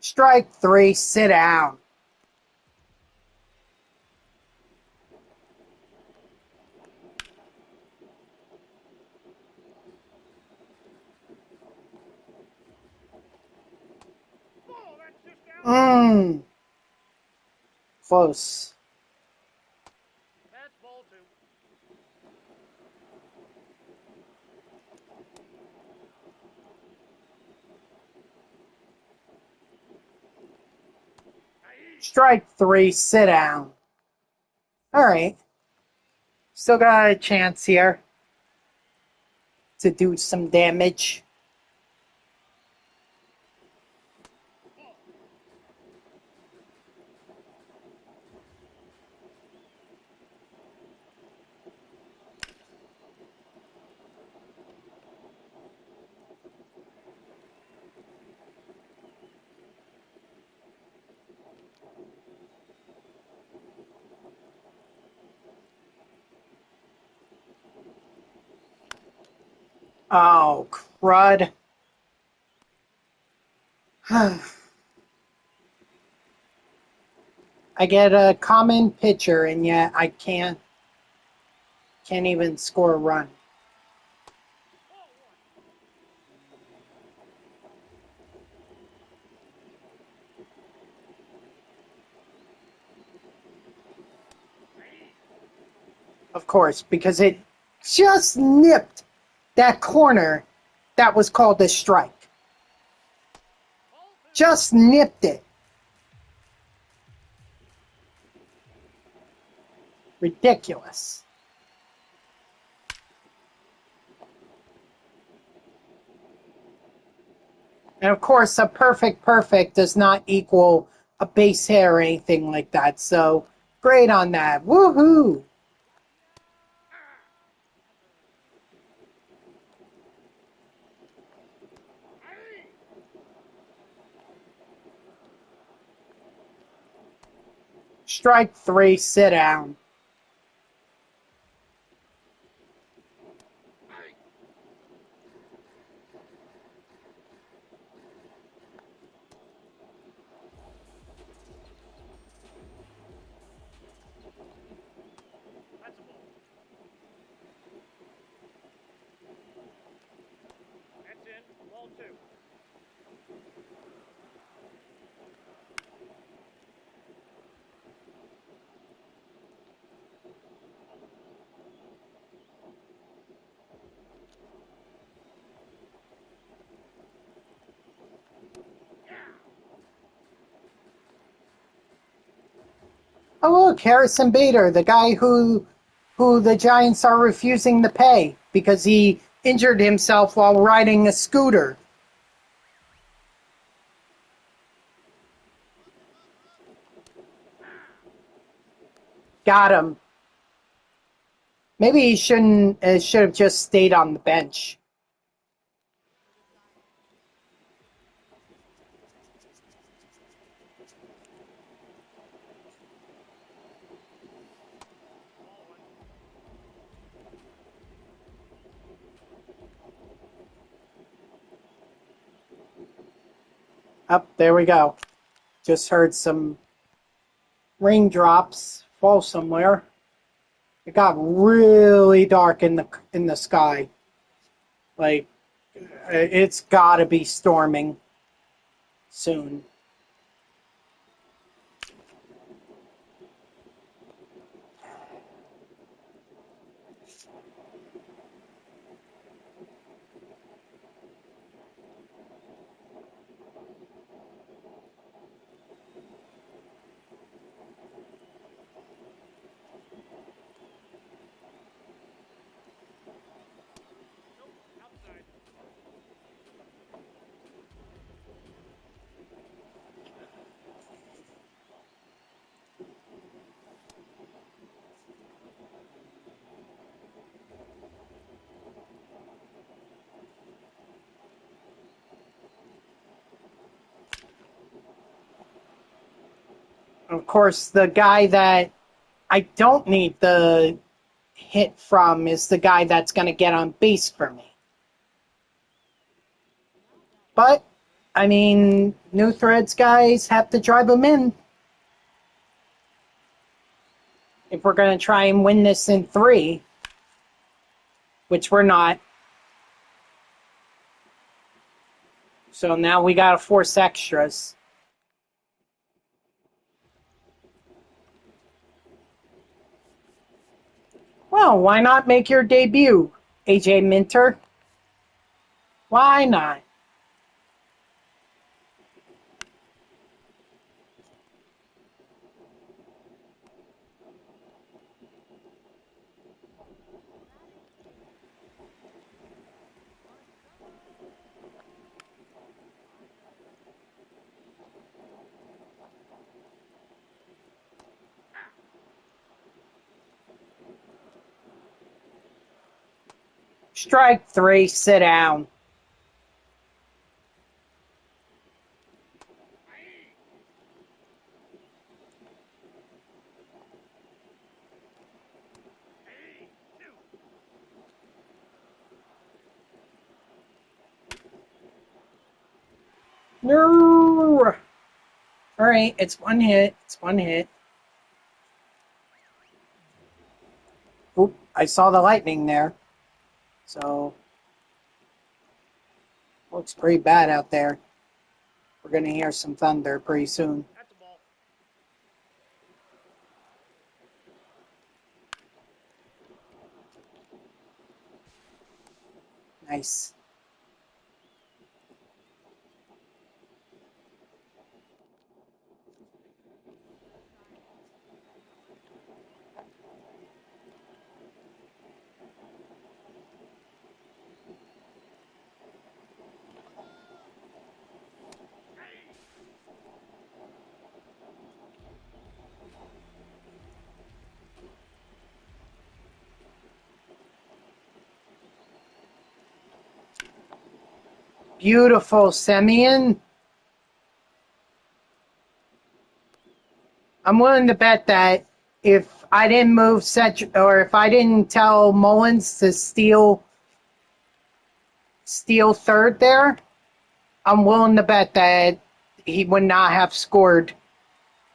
Strike three, sit down. Ball that's just out. Close. That's ball two. Strike three, sit down. All right. Still got a chance here to do some damage. Oh, crud. I get a common pitcher, and yet I can't even score a run. Of course, because it just nipped that corner that was called a strike. Just nipped it. Ridiculous. And of course, a perfect does not equal a base hit or anything like that. So great on that. Woohoo! Strike three, sit down. That's a ball. That's in. Ball two. Oh look, Harrison Bader, the guy who the Giants are refusing to pay because he injured himself while riding a scooter. Got him. Maybe he shouldn't should have just stayed on the bench. Ball one. Up there we go. Just heard some raindrops fall somewhere. It got really dark in the sky. Like it's got to be storming soon. Nope. Outside. Of course, the guy that I don't need the hit from is the guy that's going to get on base for me. But, I mean, New Threads guys have to drive them in if we're going to try and win this in three, which we're not. So now we got to force extras. Well, why not make your debut, AJ Minter? Why not? Strike three, sit down. Two. No. All right, it's one hit. It's one hit. Oop, I saw the lightning there. So, looks pretty bad out there. We're going to hear some thunder pretty soon. That's a ball. Nice. Beautiful, Semyon. I'm willing to bet that if I didn't move or if I didn't tell Mullins to steal third there, I'm willing to bet that he would not have scored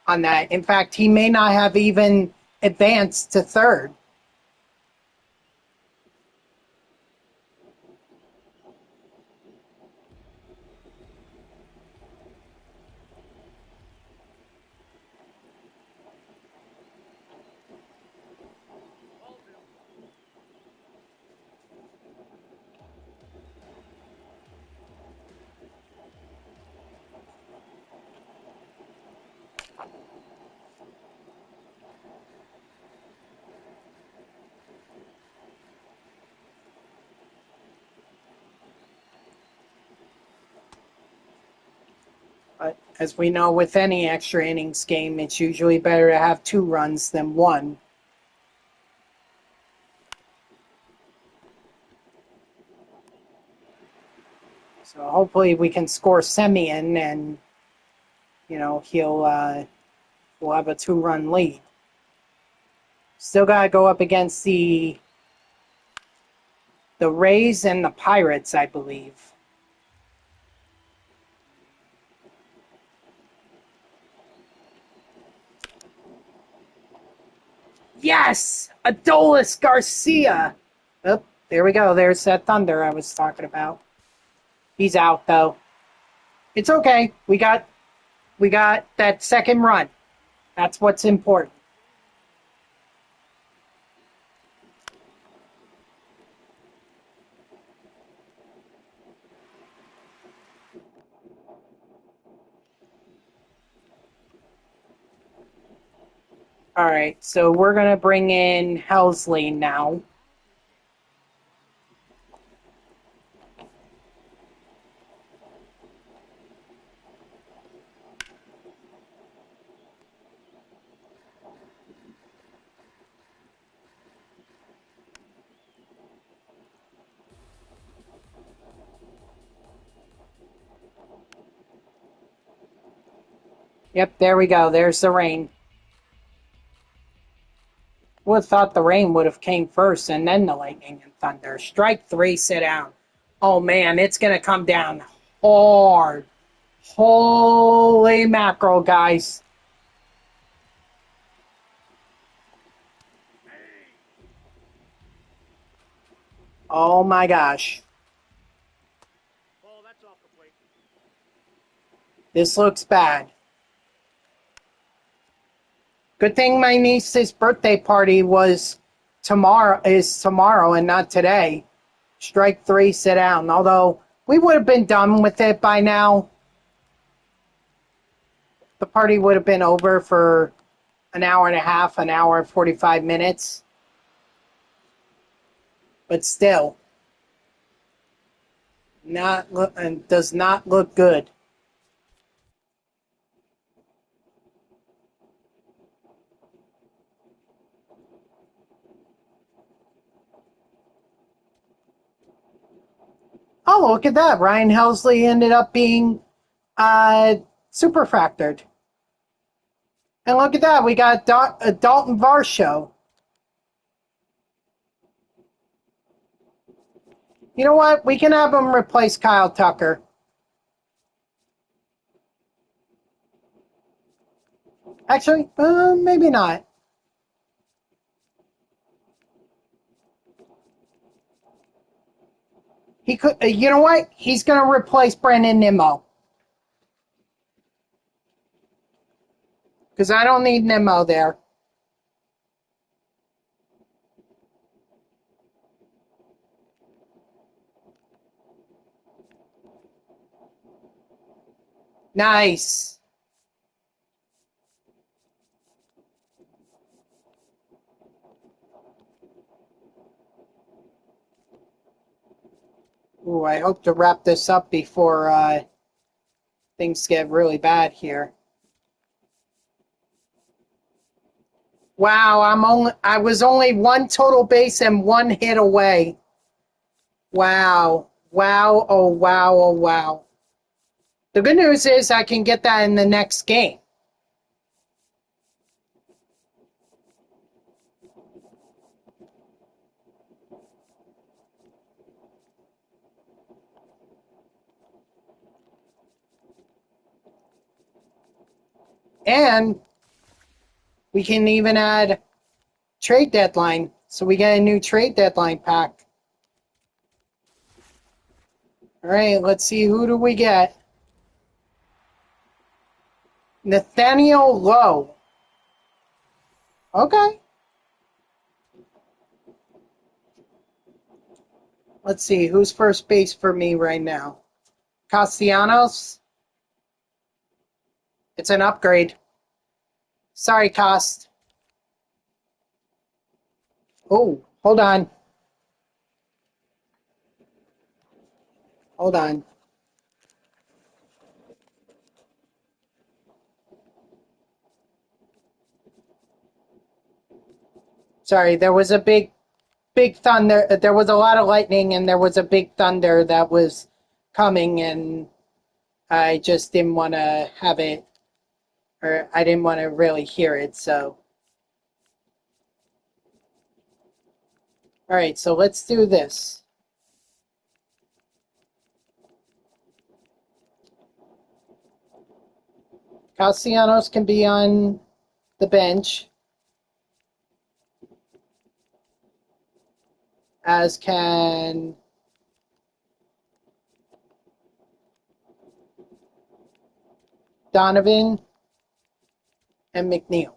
on that. In fact, he may not have even advanced to third. Ball 2. But as we know, with any extra innings game, it's usually better to have 2 runs than 1. So hopefully we can score Semyon and, we'll have a 2-run lead. Still got to go up against the Rays and the Pirates, I believe. Yes! Adolis Garcia! Oh, there we go. There's that thunder I was talking about. He's out, though. It's okay. We got that second run. That's what's important. All right, so we're going to bring in Helsley now. Yep, there we go. There's the rain. Would have thought the rain would have came first and then the lightning and thunder. Strike 3, sit down. Oh man, it's going to come down hard. Holy mackerel, guys. Oh my gosh. Ball, that's off the plate. This looks bad. Good thing my niece's birthday party is tomorrow and not today. Strike 3, sit down. Although we would have been done with it by now. The party would have been over for an hour and a half, an hour and 45 minutes. But still, does not look good. Oh, look at that. Ryan Helsley ended up being super fractured. And look at that. We got Dalton Varsho. You know what? We can have him replace Kyle Tucker. Actually, maybe not. He could. You know what? He's going to replace Brandon Nimmo. Because I don't need Nimmo there. Nice. Ooh, I hope to wrap this up before things get really bad here. Wow, I was only 1 total base and 1 hit away. Wow, Wow, oh wow, oh wow. The good news is I can get that in the next game. And we can even add trade deadline. So we get a new trade deadline pack. All right, let's see, who do we get? Nathaniel Lowe. Okay. Let's see, who's first base for me right now? Castellanos. It's an upgrade. Sorry, Cost. Oh, hold on. Hold on. Sorry, there was a big thunder. There was a lot of lightning and there was a big thunder that was coming, and I just didn't want to have it, or I didn't want to really hear it. So, all right, so let's do this. Castellanos can be on the bench, as can Donovan and McNeil.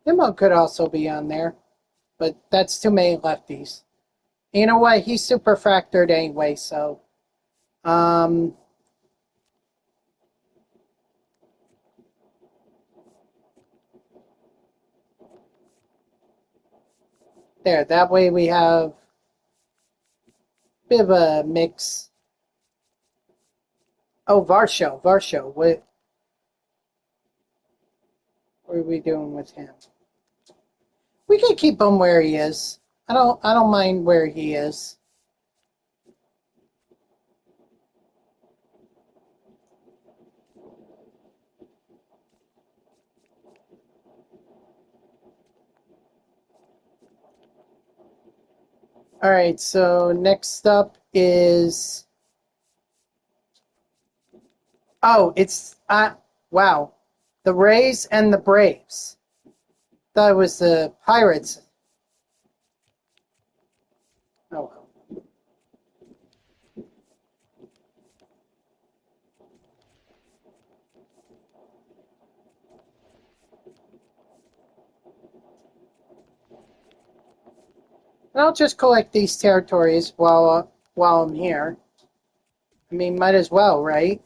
Nimmo could also be on there, but that's too many lefties. You know what? He's super fractured anyway, so um, there. That way we have a bit of a mix. Oh, Varsho. What are we doing with him? We can keep him where he is. I don't mind where he is. All right, so next up is, oh, it's wow. The Rays and the Braves. Thought it was the Pirates. Oh well. And I'll just collect these territories while I'm here. I mean, might as well, right?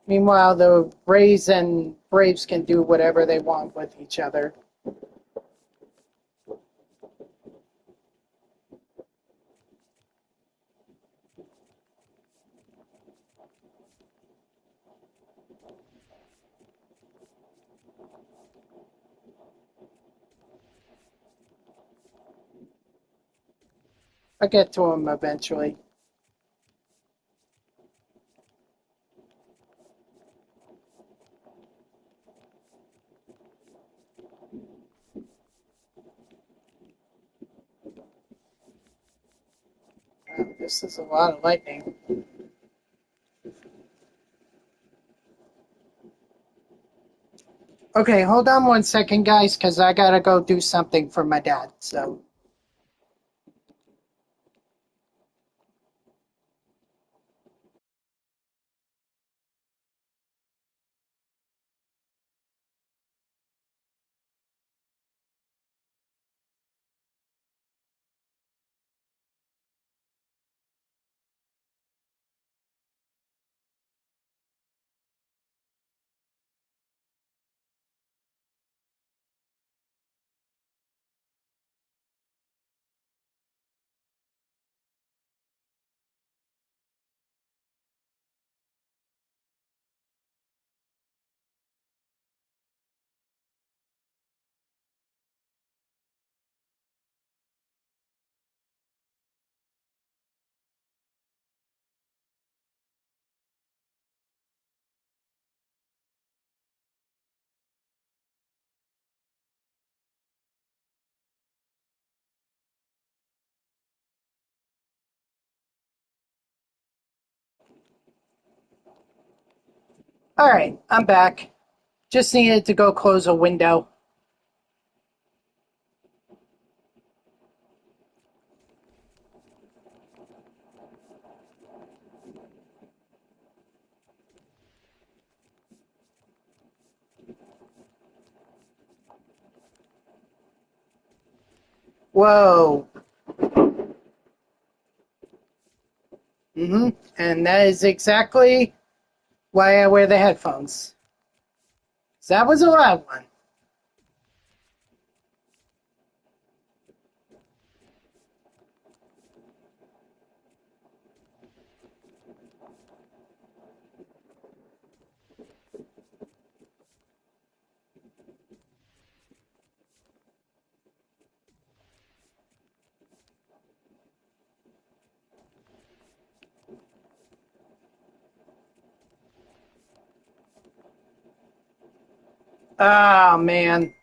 Meanwhile, the Rays and Braves can do whatever they want with each other. I'll get to them eventually. Wow, this is a lot of lightning. Okay, hold on one second, guys, because I gotta go do something for my dad. So. All right, I'm back. Just needed to go close a window. Whoa. And that is exactly why I wear the headphones. So that was a loud one. Oh, man.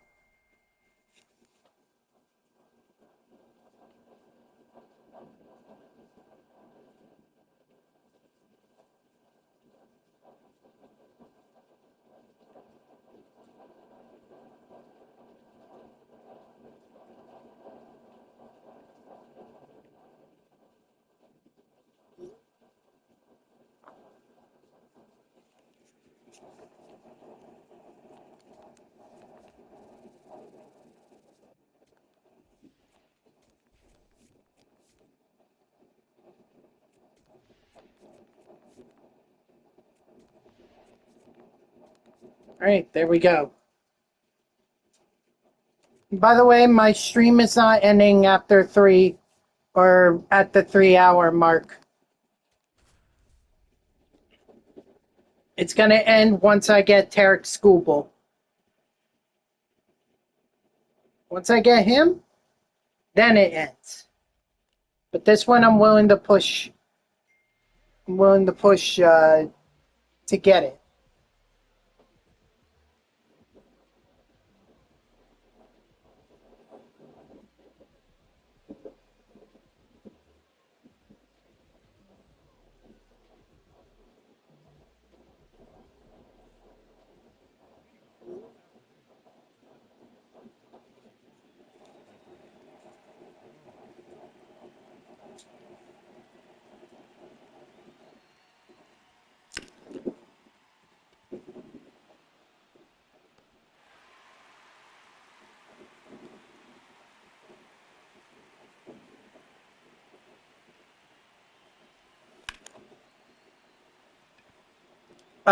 All right, there we go. By the way, my stream is not ending after 3 or at the 3 hour mark. It's going to end once I get Tarik Skubal. Once I get him, then it ends. But this one I'm willing to push. I'm willing to push to get it.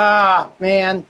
Ah, man.